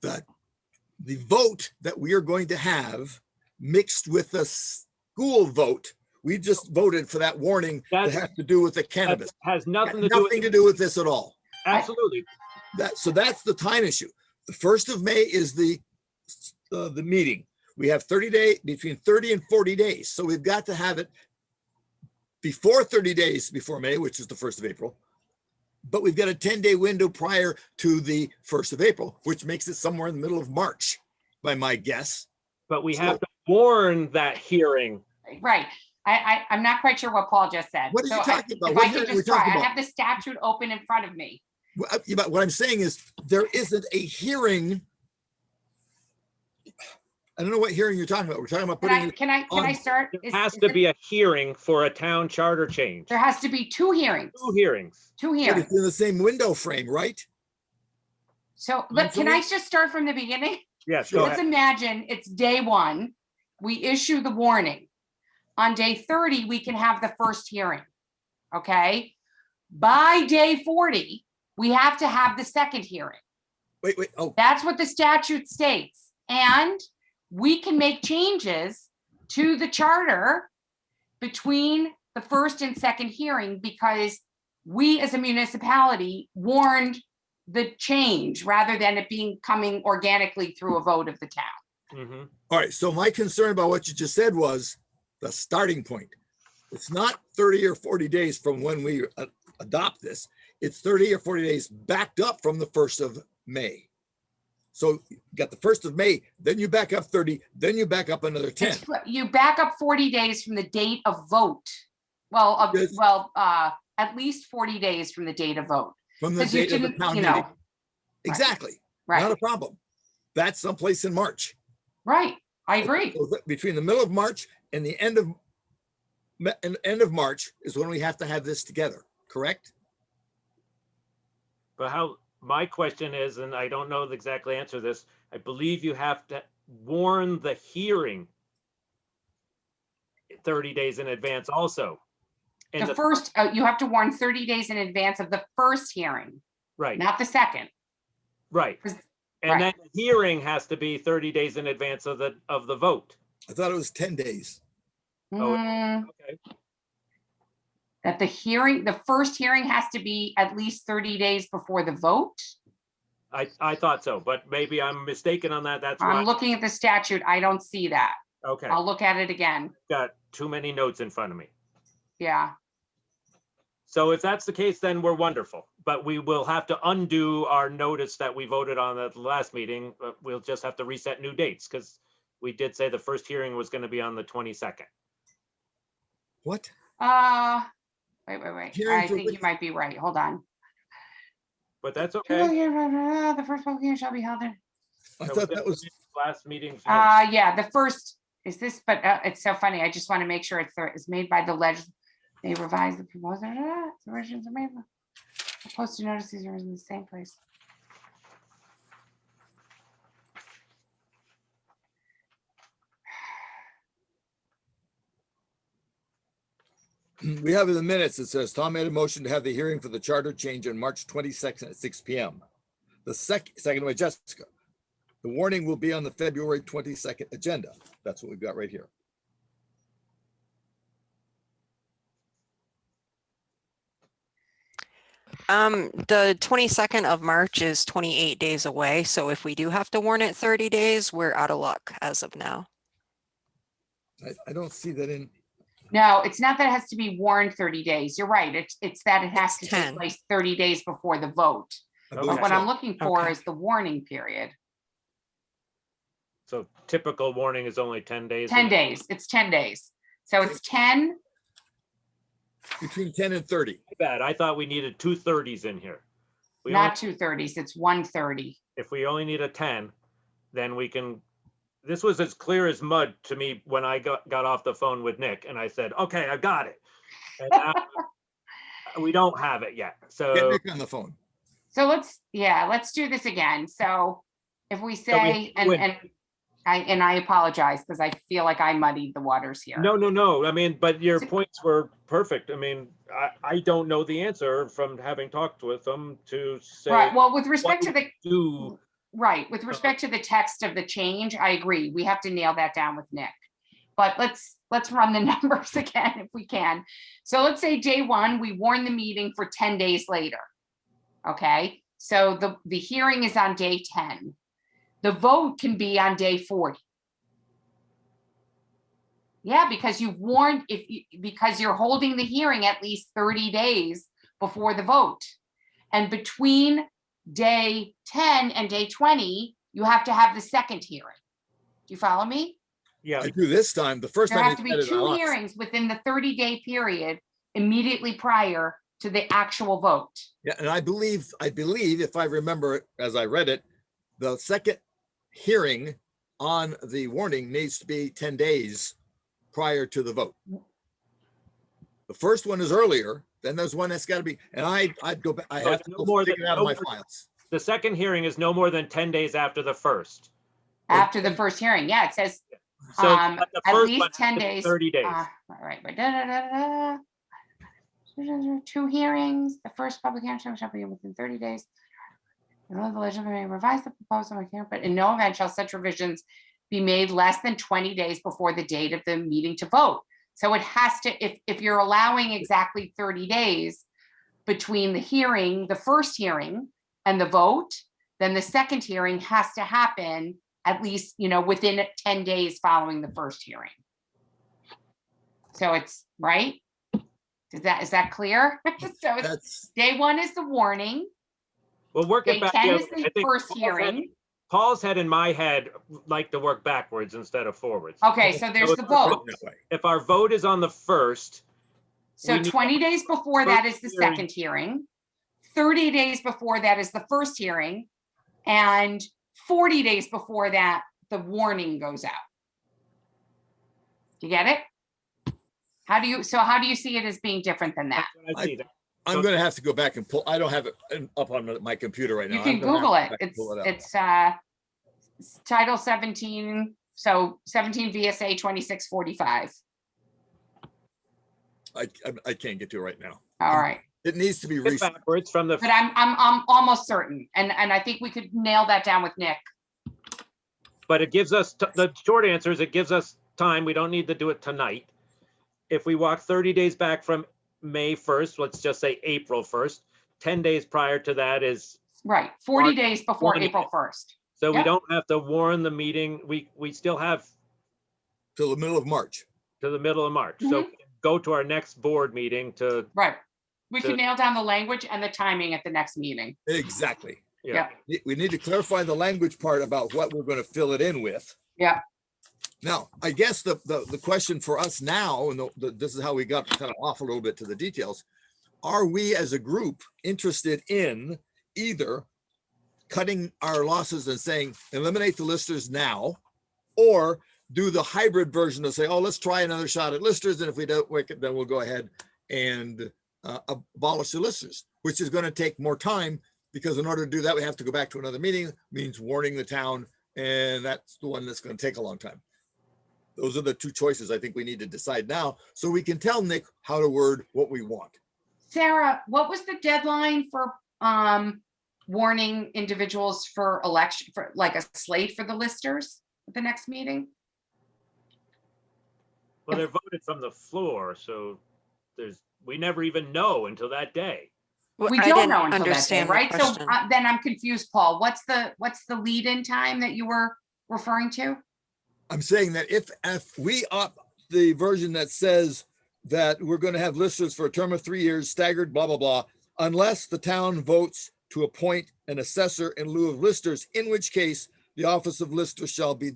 The vote that we are going to have mixed with the school vote, we just voted for that warning that That's- has to do with the That cannabis. has nothing to Got do nothing to with, do with this at all. absolutely. So that's the time issue. The 1st of May is the meeting. We have 30 days, between 30 and 40 days. So we've got to have it before 30 days before May, which is the 1st of April. But we've got a 10-day window prior to the 1st of April, which makes it somewhere in the middle of March, by my guess. But we have to warn that hearing. Right. I'm not quite sure what Paul just said. What are you So talking about? If What I could hearing are we just try, talking I about? have the statute open in front of me. But what I'm saying is there isn't a hearing. I don't know what hearing you're talking about. We're talking about Can putting I, it can I on- start? There Is- has is to it- be a hearing for a town charter change. There has to be 2 hearings. 2 hearings. 2 but hearings. it's in the same window frame, right? So can I just start from the beginning? Yes, Sure. go Let's ahead. imagine it's day 1. We issue the warning. On day 30, we can have the first hearing. Okay? By day 40, we have to have the second hearing. Wait. Oh, That's what the statute states. And we can make changes to the charter between the first and second hearing because we as a municipality warned the change rather than it being coming organically through a vote of the town. Mhm. all right. So my concern about what you just said was the starting point. It's not 30 or 40 days from when we adopt this. It's 30 or 40 days backed up from the 1st of May. So you got the 1st of May, then you back up 30, then you back up another 10. You back up 40 days from the date of vote. Yes. At least 40 days from the date of vote. From the Because you date of the didn't, town you meeting. know, Exactly. Not right, a problem. That's someplace in March. right. I agree. So between the middle of March and the end of March is when we have to have this together, correct? But my question is, and I don't know the exact answer to this, I believe you have to warn the hearing 30 days in advance also. And The first, you have to warn 30 days in advance of the first hearing, right, not the second. right. 'Cause- And then the hearing has to be 30 days in advance of the vote. I thought it was 10 days. Oh, Mm, Okay. That the first hearing has to be at least 30 days before the vote. I thought so, but maybe I'm mistaken on that. That's I'm why. looking at the statute. I don't see that. Okay, I'll look at it again. got too many notes in front of me. Yeah. So if that's the case, then we're wonderful. But we will have to undo our notice that we voted on at the last meeting. We'll just have to reset new dates because we did say the first hearing was going to be on the 22nd. What? Wait. Hearing I for think you which- might be right. Hold on. But that's Okay. okay. The first public hearing shall be held in. I thought that was, Last meeting's. Yeah, the first is this, but it's so funny. I just want to make sure it's made by the they revise the proposal. The versions are made. The posted notices are in the same place. we have in the minutes, it says Tom made a motion to have the hearing for the charter change on March 22nd at 6 PM. The second by Jessica. The warning will be on the February 22nd agenda. That's what we've got right here. The 22nd of March is 28 days away. So if we do have to warn it 30 days, we're out of luck as of now. I don't see that in, No, it's not that it has to be warned 30 days. You're right. It's that it has It's to 10. take place 30 days before the vote. I Okay. believe But what so. I'm looking for Okay. is the warning period. So typical warning is only 10 days. 10 days. It's 10 days. So it's 10. Between 10 and 30. Bad. I thought we needed 2 30s in here. We only- Not 2:30s, it's 1:30. If we only need a 10, then we can, this was as clear as mud to me when I got off the phone with Nick and I said, okay, I got it. And now we don't have it yet. Get So Nick on the phone. So let's do this again. So if we So we say, win. and I apologize because I feel like I muddied the waters here. No. I mean, but your So- points were perfect. I mean, I don't know the answer from having talked with them to say. Right, well, with what respect to we the, do. right, with respect to the text of the change, I agree. We have to nail that down with Nick. But let's run the numbers again if we can. So let's say day one, we warn the meeting for 10 days later. Okay, so the hearing is on day 10. The vote can be on day 40. Yeah, because you've warned, because you're holding the hearing at least 30 days before the vote. And between day 10 and day 20, you have to have the second hearing. Do you follow me? Yeah, I do this time, the first There time. have to they be said it, I two lost. hearings within the 30-day period immediately prior to the actual vote. Yeah, and I believe if I remember it as I read it, the second hearing on the warning needs to be 10 days prior to the vote. The first one is earlier, then there's one that's got to be, and I'd go back, I So have it's to no go more dig than- it out of no my more- files. the second hearing is no more than 10 days after the first. After the first hearing, yeah, it says So at the first least one has 10 to be days. 30 days. Right. Two hearings. The first public hearing shall be within 30 days. The legislature may revise the proposal, but in no event shall such revisions be made less than 20 days before the date of the meeting to vote. So it has to, if you're allowing exactly 30 days between the hearing, the first hearing and the vote, then the second hearing has to happen at least, within 10 days following the first hearing. So it's right. Is that clear? So it's, That's, day one is the warning. We'll work Day it back. 10 yeah, is I the think first Paul's had- hearing. Paul's head in my head like to work backwards instead of forwards. Okay, so there's So the it's vote. that way. If our vote is on the first, So we need 20 days before that is the first hearing. second hearing. 30 days before that is the first hearing. And 40 days before that, the warning goes out. Do you get it? How do you see it as being different than that? that's what I see. I'm So- going to have to go back and pull, I don't have it up on my computer right now. You can I'm gonna have Google to it. go back and pull up. It's Title 17, so 17 VSA 2645. I can't get to it right now. All right. It needs to be Get recent. backwards from the, But I'm almost certain. And I think we could nail that down with Nick. but it gives us, the short answer is it gives us time. We don't need to do it tonight. If we walk 30 days back from May 1st, let's just say April 1st, 10 days prior to that is, Right, 40 March days before 20. April 1st. so we Yep. don't have to warn the meeting. We still have Till the middle of March. to the middle of March. So Mm-hmm. go to our next board meeting to, Right. We So- can nail down the language and the timing at the next meeting. Exactly. yeah. We need to clarify the language part about what we're going to fill it in with. Yeah. Now, I guess the question for us now, and this is how we got kind of off a little bit to the details. Are we as a group interested in either cutting our losses and saying, eliminate the listers now, or do the hybrid version of say, oh, let's try another shot at listers. And if we don't work it, then we'll go ahead and abolish the listers, which is going to take more time because in order to do that, we have to go back to another meeting, means warning the town. And that's the one that's going to take a long time. Those are the two choices I think we need to decide now so we can tell Nick how to word what we want. Sarah, what was the deadline for warning individuals for election, for like a slate for the listers at the next meeting? Well, they're voted from the floor, so we never even know until that day. We I don't didn't know until that day, understand the right? So question. then I'm confused, Paul. What's the lead-in time that you were referring to? I'm saying that if we opt the version that says that we're going to have listers for a term of 3 years, staggered, blah, blah, blah, unless the town votes to appoint an assessor in lieu of listers, in which case the office of lister shall be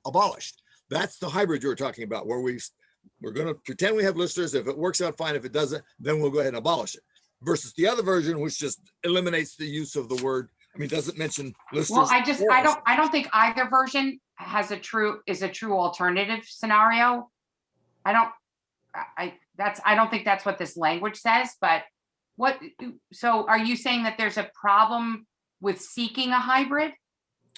abolished. That's the hybrid you were talking about, where we're going to pretend we have listers. If it works out fine, if it doesn't, then we'll go ahead and abolish it. Versus the other version, which just eliminates the use of the word. I mean, doesn't mention listers. Well, I don't think either version is a true alternative scenario. I don't think that's what this language says, but so are you saying that there's a problem with seeking a hybrid?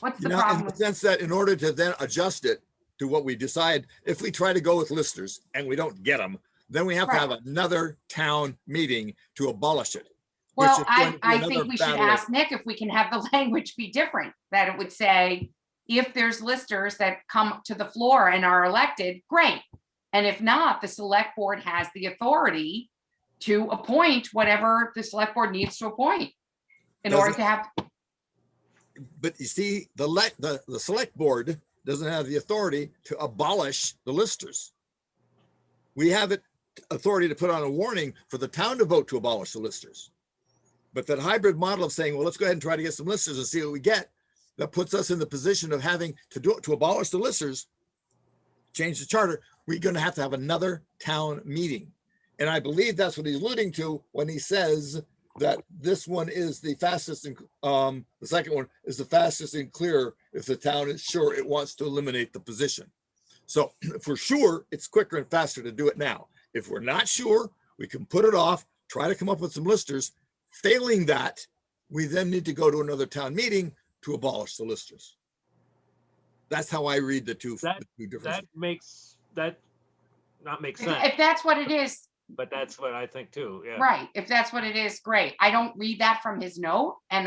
What's the Yeah, in problem the with? sense that in order to then adjust it to what we decide, if we try to go with listers and we don't get them, then we have to have another town meeting to abolish it. which Well, is going to be I another think we should battle of- ask Nick if we can have the language be different, that it would say, if there's listers that come to the floor and are elected, great. And if not, the select board has the authority to appoint whatever the select board needs to appoint in order to have, But you see, the select board doesn't have the authority to abolish the listers. We have it authority to put on a warning for the town to vote to abolish the listers. But that hybrid model of saying, well, let's go ahead and try to get some listers and see what we get, that puts us in the position of having to do it to abolish the listers, change the charter. We're going to have another town meeting. And I believe that's what he's alluding to when he says that this one is the fastest and the second one is the fastest and clearer if the town is sure it wants to eliminate the position. So if we're sure, it's quicker and faster to do it now. If we're not sure, we can put it off, try to come up with some listers. Failing that, we then need to go to another town meeting to abolish the listers. That's how I read the two differences. That makes that not make sense, if that's what it is, but that's what I think too. Yeah. right, if that's what it is, great. I don't read that from his note, and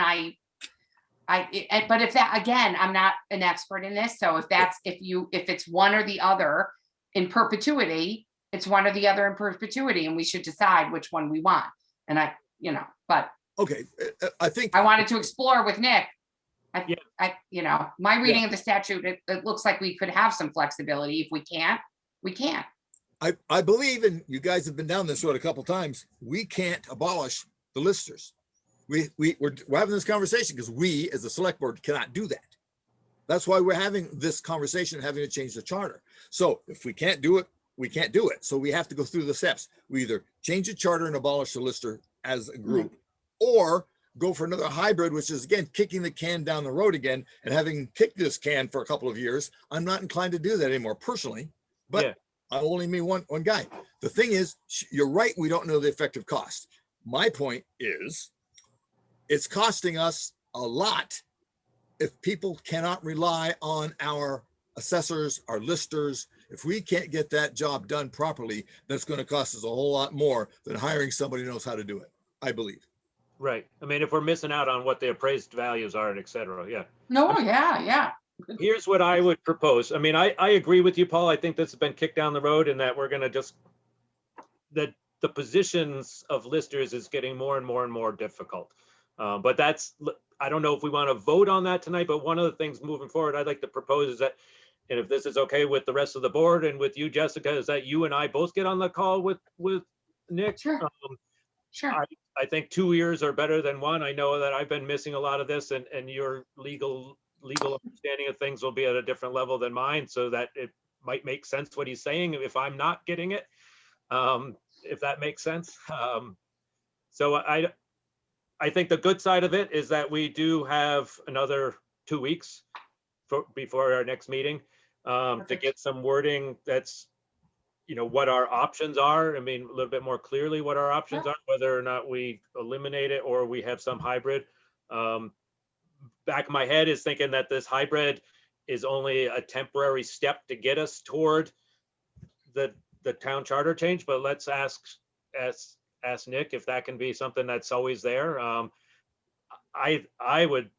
but if that, again, I'm not an expert in this, so if it's one or the other in perpetuity, it's one or the other in perpetuity, and we should decide which one we want. And but Okay, I think I wanted to explore with Nick. Yeah. My reading of the statute, it looks like we could have some flexibility. If we can't, we can't. I believe, and you guys have been down this road a couple times, we can't abolish the listers. We're having this conversation because we, as the select board, cannot do that. That's why we're having this conversation, having to change the charter. So if we can't do it, we can't do it. So we have to go through the steps. We either change the charter and abolish the lister as a group, or go for another hybrid, which is, again, kicking the can down the road again. And having kicked this can for a couple of years, I'm not inclined to do that anymore personally, but Yeah. I only mean one guy. The thing is, you're right, we don't know the effective cost. My point is, it's costing us a lot if people cannot rely on our assessors, our listers. If we can't get that job done properly, that's going to cost us a whole lot more than hiring somebody who knows how to do it, I believe. Right. I mean, if we're missing out on what the appraised values are, and et cetera. Yeah. No, yeah. Here's what I would propose. I mean, I agree with you, Paul. I think this has been kicked down the road and that we're going to just, that the positions of listers is getting more and more and more difficult. But that's, I don't know if we want to vote on that tonight, but one of the things moving forward, I'd like to propose is that, and if this is okay with the rest of the board and with you, Jessica, is that you and I both get on the call with Nick. Sure. Sure. I think 2 years are better than one. I know that I've been missing a lot of this, and your legal understanding of things will be at a different level than mine, so that it might make sense what he's saying if I'm not getting it, if that makes sense. So I think the good side of it is that we do have another 2 weeks before our next meeting to get some wording that's, what our options are. I mean, a little bit more clearly what our options are, whether or not we eliminate it or we have some hybrid. Back of my head is thinking that this hybrid is only a temporary step to get us toward the town charter change, but let's ask Nick if that can be something that's always there. I would,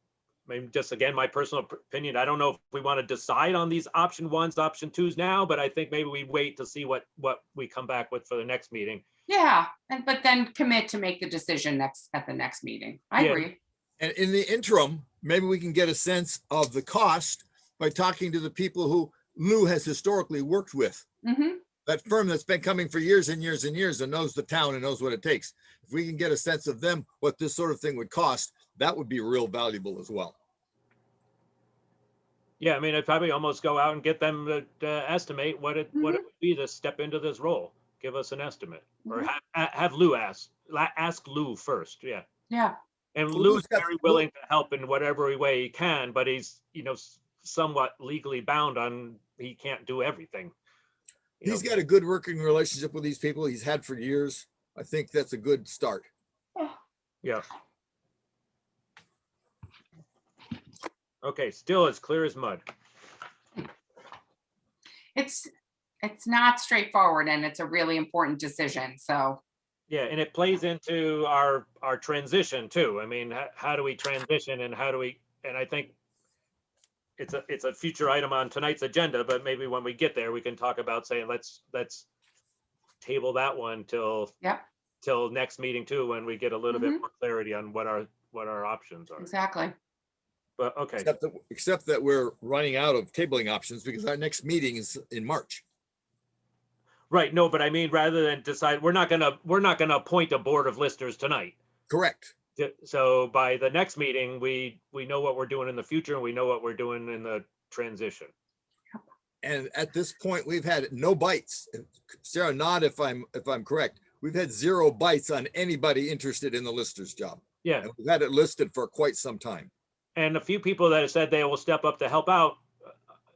I mean, just again, my personal opinion, I don't know if we want to decide on these option ones, option twos now, but I think maybe we wait to see what we come back with for the next meeting. Yeah, but then commit to make the decision at the next meeting. I Yeah. agree. And in the interim, maybe we can get a sense of the cost by talking to the people who Lou has historically worked with. Mm-hmm. That firm that's been coming for years and years and years and knows the town and knows what it takes. If we can get a sense of them, what this sort of thing would cost, that would be real valuable as well. Yeah, I mean, I'd probably almost go out and get them to estimate what it would be to step into this role. Give us an estimate, or have Lou ask Lou first. Yeah. Yeah. And Well, Lou's very willing to help in whatever way he can, but he's, somewhat legally bound on, he can't do everything. He's got a good working relationship with these people he's had for years. I think that's a good start. Yeah. Okay, still as clear as mud. It's not straightforward and it's a really important decision. So Yeah, and it plays into our transition too. I mean, how do we transition and how do we, and I think it's a future item on tonight's agenda, but maybe when we get there, we can talk about saying, let's table that one till yep, next meeting too, when we get a little bit Mhm. more clarity on what our options are. exactly. But okay, Except that we're running out of tabling options because our next meeting is in March. right, no, but I mean, rather than decide, we're not gonna appoint a board of listers tonight. Correct. So by the next meeting, we know what we're doing in the future and we know what we're doing in the transition. And at this point, we've had no bites. Sarah, nod if I'm correct. We've had 0 bites on anybody interested in the lister's job. Yeah, And we've had it listed for quite some time. and a few people that have said they will step up to help out,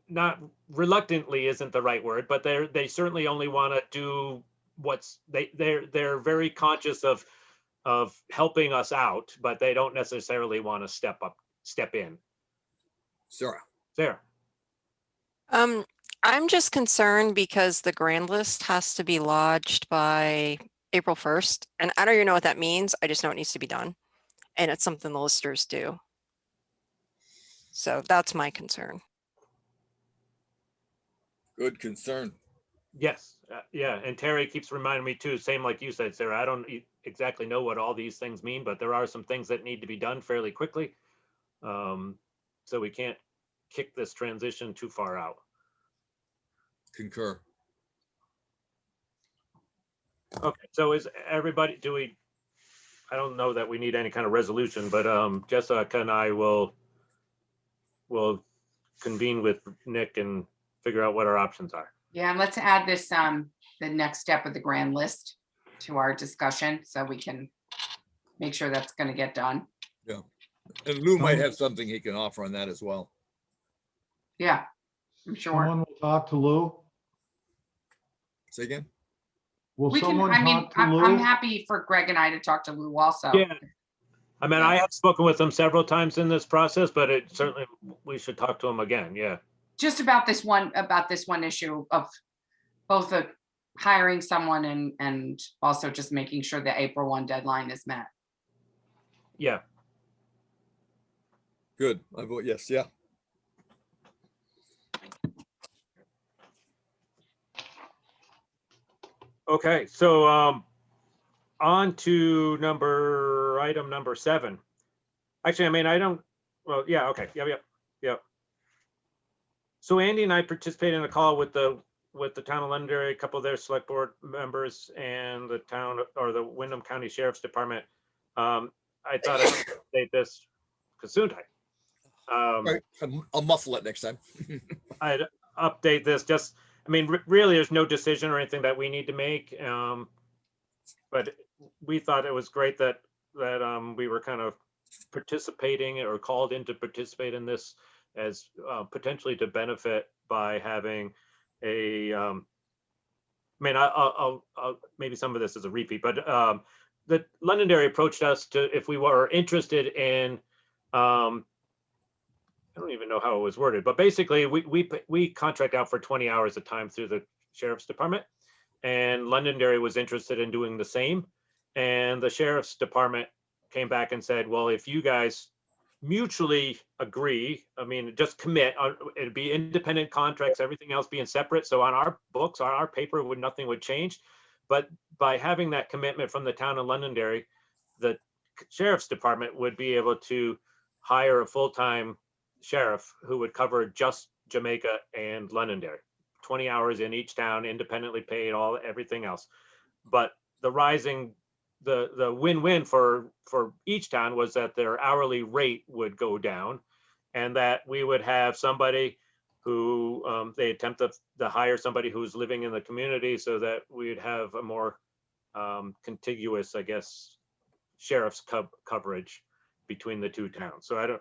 not reluctantly isn't the right word, but they certainly only want to do what's they're very conscious of helping us out, but they don't necessarily want to step in. Sarah. There. I'm just concerned because the grand list has to be lodged by April 1st. And I don't even know what that means. I just know it needs to be done. And it's something the listers do. So that's my concern. Good concern. Yes, yeah, and Terry keeps reminding me too, same like you said, Sarah, I don't exactly know what all these things mean, but there are some things that need to be done fairly quickly. So we can't kick this transition too far out. Concur. Okay, so is everybody, I don't know that we need any kind of resolution, but Jessica and I will convene with Nick and figure out what our options are. Yeah, and let's add this, the next step of the grand list to our discussion so we can make sure that's going to get done. Yeah. And Lou might have something he can offer on that as well. Yeah, I'm sure. Someone will talk to Lou? Say again? Will We can, someone I mean, talk to I'm Lou? happy for Greg and I to talk to Lou also. Yeah. I mean, I have spoken with him several times in this process, but it certainly, we should talk to him again, yeah. Just about this one issue of both the hiring someone and also just making sure the April 1 deadline is met. Yeah, Good. I vote yes. Yeah. okay, so on to item number 7. Actually, I mean, well, yeah, okay, yeah. So Andy and I participated in a call with the town of Londonderry, a couple of their select board members and the town or the Windham County Sheriff's Department. I thought I'd update this Gesundheit. Right. I'll muffle it next time. I'd update this just, I mean, really, there's no decision or anything that we need to make. But we thought it was great that we were kind of participating or called in to participate in this as potentially to benefit by having a, I mean, I'll maybe some of this is a repeat, but the Londonderry approached us to, if we were interested in, I don't even know how it was worded, but basically we contract out for 20 hours of time through the Sheriff's Department, and Londonderry was interested in doing the same. And the Sheriff's Department came back and said, well, if you guys mutually agree, I mean, just commit, it'd be independent contracts, everything else being separate. So on our books, on our paper, nothing would change. But by having that commitment from the town of Londonderry, the Sheriff's Department would be able to hire a full-time sheriff who would cover just Jamaica and Londonderry, 20 hours in each town, independently paid, everything else. But the win-win for each town was that their hourly rate would go down, and that we would have somebody who they attempt to hire somebody who's living in the community, so that we'd have a more contiguous, I guess, sheriff's coverage between the two towns. So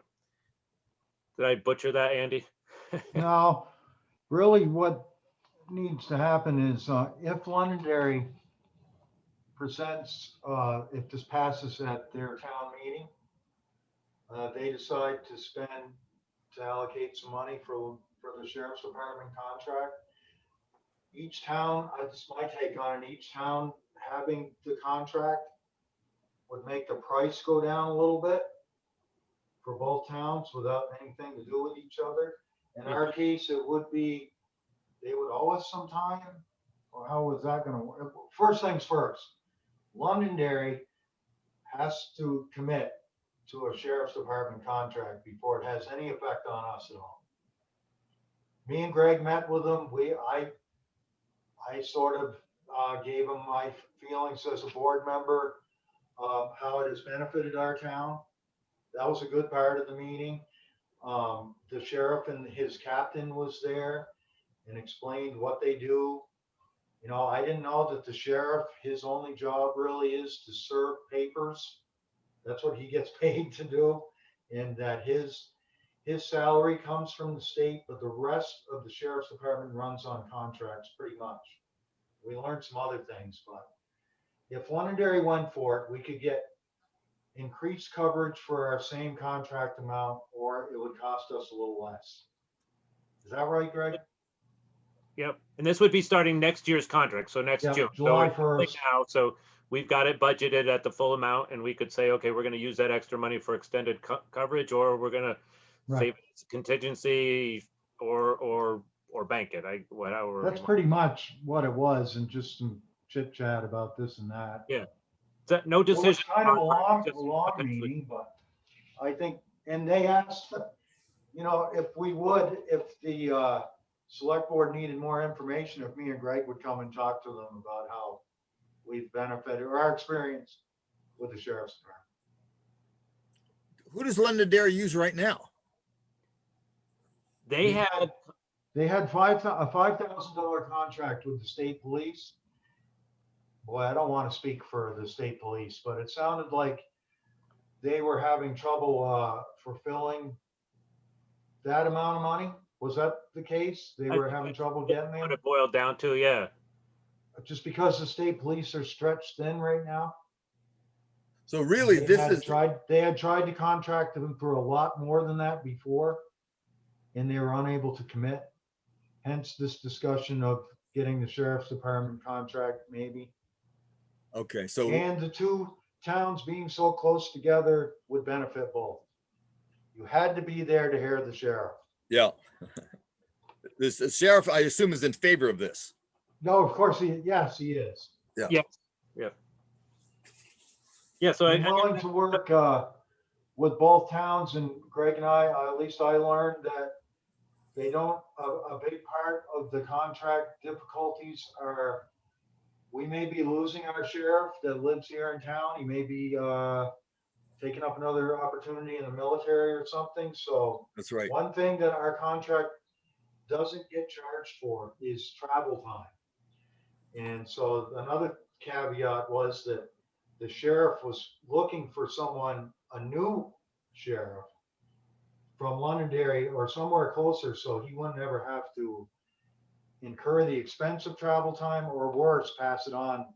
did I butcher that, Andy? No, really what needs to happen is if Londonderry presents, if this passes at their town meeting, they decide to spend to allocate some money for the sheriff's department contract. Each town, just my take on it, each town having the contract would make the price go down a little bit for both towns without anything to do with each other. In our case, it would be, they would owe us some time, or how was that gonna work? First things first, Londonderry has to commit to a sheriff's department contract before it has any effect on us at all. Me and Greg met with them. I sort of gave him my feelings as a board member, how it has benefited our town. That was a good part of the meeting. The sheriff and his captain was there and explained what they do. You know, I didn't know that the sheriff, his only job really is to serve papers. That's what he gets paid to do. And that his salary comes from the state, but the rest of the sheriff's department runs on contracts pretty much. We learned some other things, but if Londonderry went for it, we could get increased coverage for our same contract amount, or it would cost us a little less. Is that right, Greg? Yep. And this would be starting next year's contract. So next Yep, June. July So we're 1st. now, so we've got it budgeted at the full amount, and we could say, okay, we're going to use that extra money for extended coverage, or we're going to save it as a contingency or bank it. Whatever. That's pretty much what it was, and just some chit chat about this and that. Yeah. No It was decision. kind of a just long eventually. meeting, but I think, and they asked, you know, if the select board needed more information, if me and Greg would come and talk to them about how we've benefited or our experience with the sheriff's department. Who does Londonderry use right now? They had a $5,000 contract with the state police. Boy, I don't want to speak for the state police, but it sounded like they were having trouble fulfilling that amount of money. Was that the case? They were having trouble getting what there it boiled down to. Yeah. just because the state police are stretched thin right now. So really, They this had is tried to contract them for a lot more than that before, and they were unable to commit. Hence this discussion of getting the sheriff's department contract maybe. okay. So And the two towns being so close together would benefit both. You had to be there to hear the sheriff. yeah, this the sheriff, I assume, is in favor of this. No, of course yes, he is. Yeah. Yeah. Yeah. So I'm willing to work with both towns, and Greg and I, at least I learned that they don't, a big part of the contract difficulties are, we may be losing our sheriff that lives here in town. He may be taking up another opportunity in the military or something. So That's right. one thing that our contract doesn't get charged for is travel time. And so another caveat was that the sheriff was looking for someone, a new sheriff from Londonderry or somewhere closer, so he wouldn't ever have to incur the expense of travel time, or worse, pass it on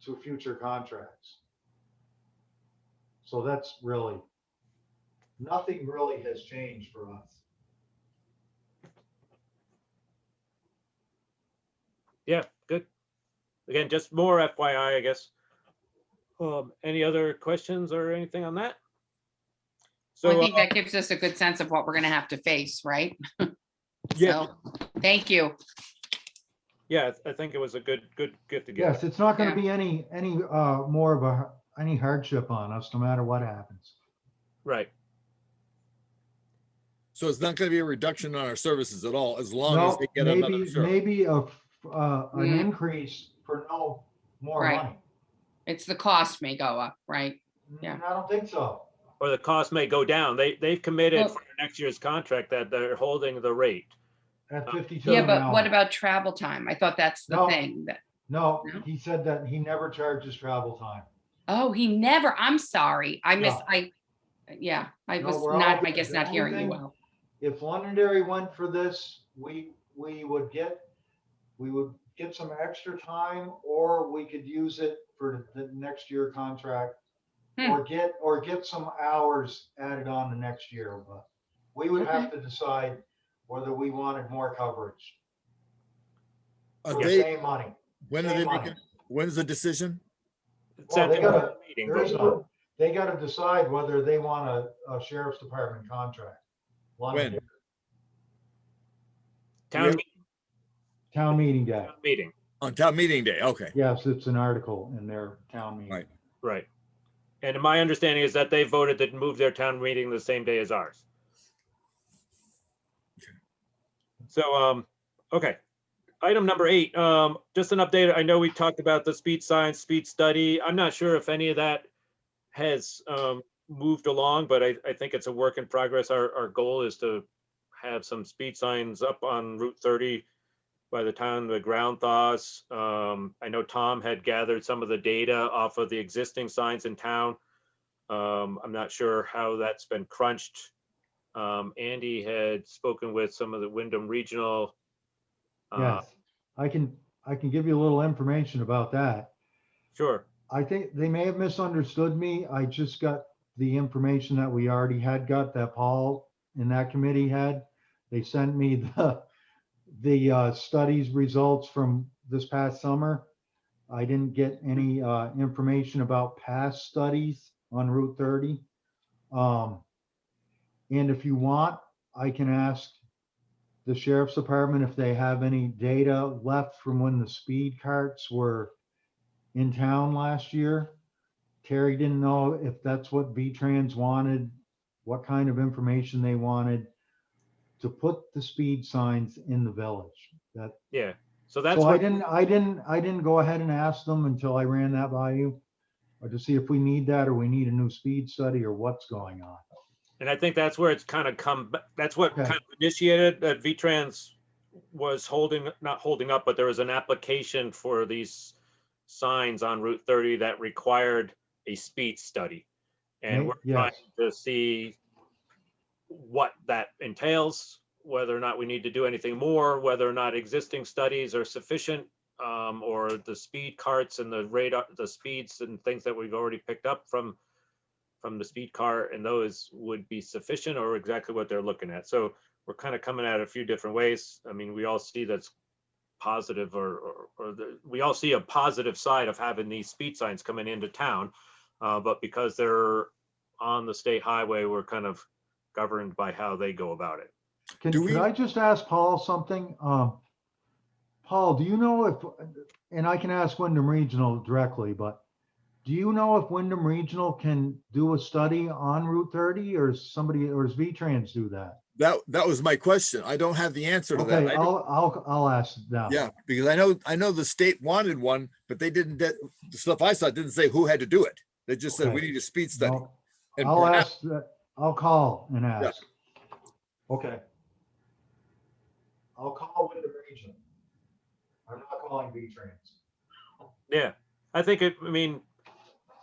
to future contracts. So that's really, nothing really has changed for us. Yeah, good. Again, just more FYI, I guess. Any other questions or anything on that? Well, So I think that gives us a good sense of what we're gonna have to face, right? yeah, So, thank you. yeah, I think it was a good gift to get. Yes, it's not going to be any more of any hardship on us, no matter what happens. Right. So it's not going to be a reduction on our services at all, as long as they get another sheriff. Maybe an increase for no more Right. money. It's the cost may go up, right? Yeah. I don't think so. Or the cost may go down. They've committed Well- for next year's contract that they're holding the rate. At 52 Yeah, an but what hour. about travel time? I thought that's the No. thing that, No, No? he said that he never charges travel time. oh, he never, I'm sorry. I No. I No, was we're all not, I good. guess, The not only hearing you thing- well. If Londonderry went for this, we would get some extra time, or we could use it for the next year contract, or get some hours added on the next year. But we would have to decide whether we wanted more coverage. Are For the they, same money. when are same they money. making, when's the decision? It's Well, at they the gotta, meeting, there is but none. They gotta decide whether they want a sheriff's department contract. Londonderry. town, have- Town meeting day. town meeting, On town meeting day, okay. Yes, it's an article in their town meeting. Right. right. And my understanding is that they voted to move their town meeting the same day as ours. So, okay. Item number 8, just an update. I know we talked about the speed science, speed study. I'm not sure if any of that has moved along, but I think it's a work in progress. Our goal is to have some speed signs up on Route 30 by the time the ground thaws. I know Tom had gathered some of the data off of the existing signs in town. I'm not sure how that's been crunched. Andy had spoken with some of the Windham Regional. Yes, I can give you a little information about that. Sure. I think they may have misunderstood me. I just got the information that we already had got, that Paul in that committee had. They sent me the studies results from this past summer. I didn't get any information about past studies on Route 30. And if you want, I can ask the sheriff's department if they have any data left from when the speed carts were in town last year. Terry didn't know if that's what V-Trans wanted, what kind of information they wanted to put the speed signs in the village. That, Yeah. So that's so what, I didn't go ahead and ask them until I ran that by you, or to see if we need that, or we need a new speed study, or what's going on. and I think that's where it's kind of that's what Okay. kind of initiated that V-Trans was not holding up, but there was an application for these signs on Route 30 that required a speed study. And we're trying Yes, to see what that entails, whether or not we need to do anything more, whether or not existing studies are sufficient, or the speed carts and the radar, the speeds and things that we've already picked up from the speed car, and those would be sufficient, or exactly what they're looking at. So we're kind of coming at it a few different ways. I mean, we all see that's positive, we all see a positive side of having these speed signs coming into town. But because they're on the state highway, we're kind of governed by how they go about it. could I just ask Paul something? Paul, do you know if, and I can ask Windham Regional directly, but do you know if Windham Regional can do a study on Route 30, or is V-Trans do that? That was my question. I don't have the answer to Okay, that. I'll ask now. Yeah, because I know the state wanted one, but they didn't, the stuff I saw didn't say who had to do it. They just said, we Okay. need a speed study. No, And I'll perhaps- ask, I'll call and ask. Okay. I'll call Windham Regional. I'm not calling V-Trans. Yeah, I think I mean,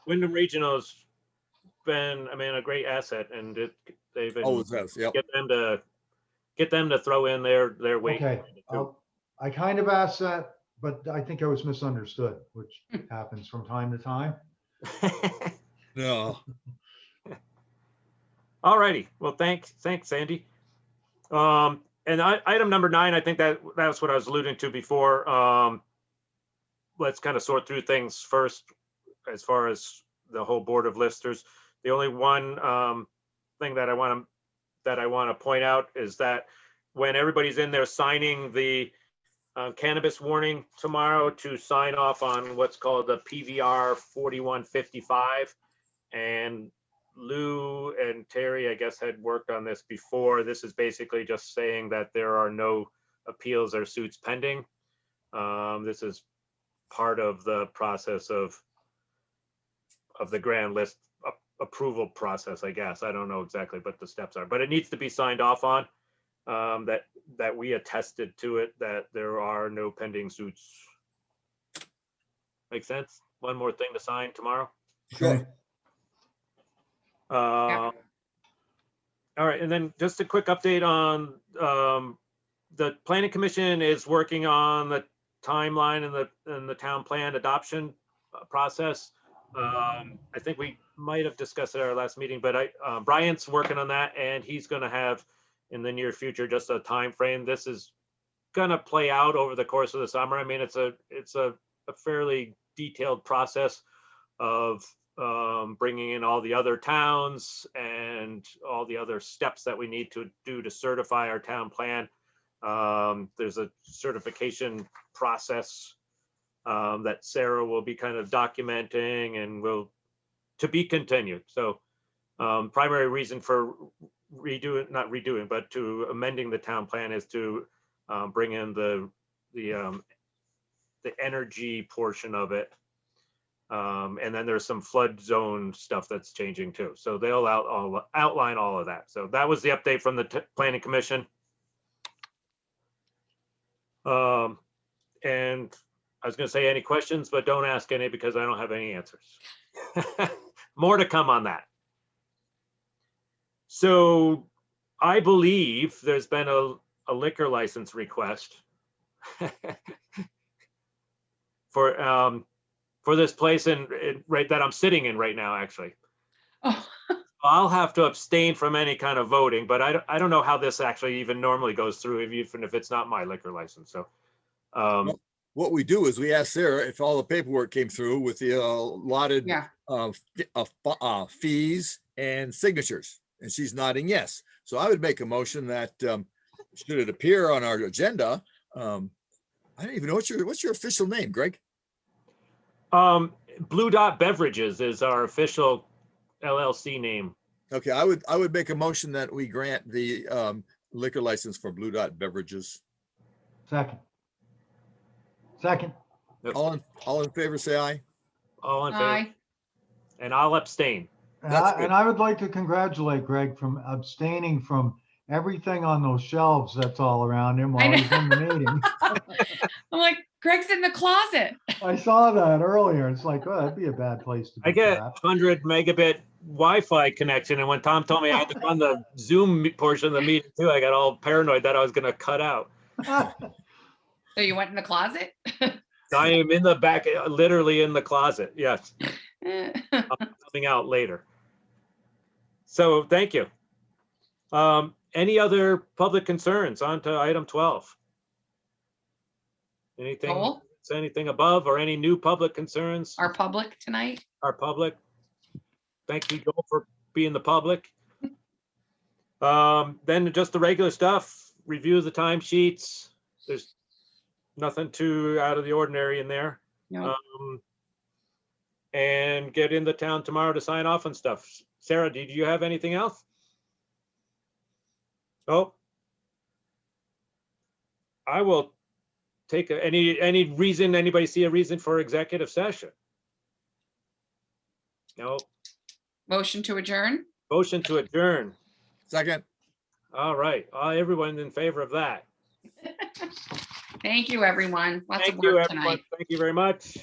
Windham Regional's been, I mean, a great asset, and they've been, Always has, yeah. get them to throw in their weight. Okay, I kind of asked that, but I think I was misunderstood, which happens from time to time. No, All righty. Well, thanks, Andy. And item number 9, I think that's what I was alluding to before. Let's kind of sort through things first, as far as the whole board of listers. The only one thing that I want to point out is that when everybody's in there signing the cannabis warning tomorrow, to sign off on what's called the PVR 4155, and Lou and Terry, I guess, had worked on this before. This is basically just saying that there are no appeals or suits pending. This is part of the process of the grand list approval process, I guess. I don't know exactly what the steps are, but it needs to be signed off on, that we attested to it, that there are no pending suits. Make sense? One more thing to sign tomorrow. sure. All right, and then just a quick update on the planning commission is working on the timeline and the town plan adoption process. I think we might have discussed it at our last meeting, but Brian's working on that, and he's going to have in the near future, just a time frame. This is gonna play out over the course of the summer. I mean, it's a fairly detailed process of bringing in all the other towns and all the other steps that we need to do to certify our town plan. There's a certification process that Sarah will be kind of documenting and will to be continued. So primary reason for not redoing, but to amending the town plan is to bring in the energy portion of it. And then there's some flood zone stuff that's changing too. So they'll outline all of that. So that was the update from the Planning Commission. And I was going to say any questions, but don't ask any because I don't have any answers. More to come on that. So I believe there's been a liquor license request for this place right that I'm sitting in right now, actually. Oh. I'll have to abstain from any kind of voting, but I don't know how this actually even normally goes through, even if it's not my liquor license. So what we do is we ask Sarah if all the paperwork came through with the allotted fees and signatures, and she's nodding yes. So I would make a motion that should it appear on our agenda, I don't even know what's your official name, Greg? Blue Dot Beverages is our official LLC name. Okay, I would make a motion that we grant the liquor license for Blue Dot Beverages. Second. All in favor, say aye. All in favor. Aye. And I'll abstain. And That's good. I would like to congratulate Greg from abstaining from everything on those shelves that's all around him while he's in the meeting. I'm like, Greg's in the closet. I saw that earlier. It's like, oh, that'd be a bad place to be. I get trapped. 100 megabit Wi-Fi connection, and when Tom told me I had to run the Zoom portion of the meeting too, I got all paranoid that I was going to cut out. So you went in the closet? I am in the back, literally in the closet. Yes, I'm coming out later. So thank you. Any other public concerns? On to item 12. Anything above or any new public concerns? Our public tonight? Our public. Thank you, Joel, for being the public. Then just the regular stuff, review the timesheets. There's nothing too out of the ordinary in there. No. And get in the town tomorrow to sign off on stuff. Sarah, did you have anything else? Oh, I will take any reason. Anybody see a reason for executive session? No. Motion to adjourn? Motion to adjourn. Second. All right. Everyone in favor of that. Thank you, everyone. Lots of Thank you, work everyone. tonight. Thank you very much.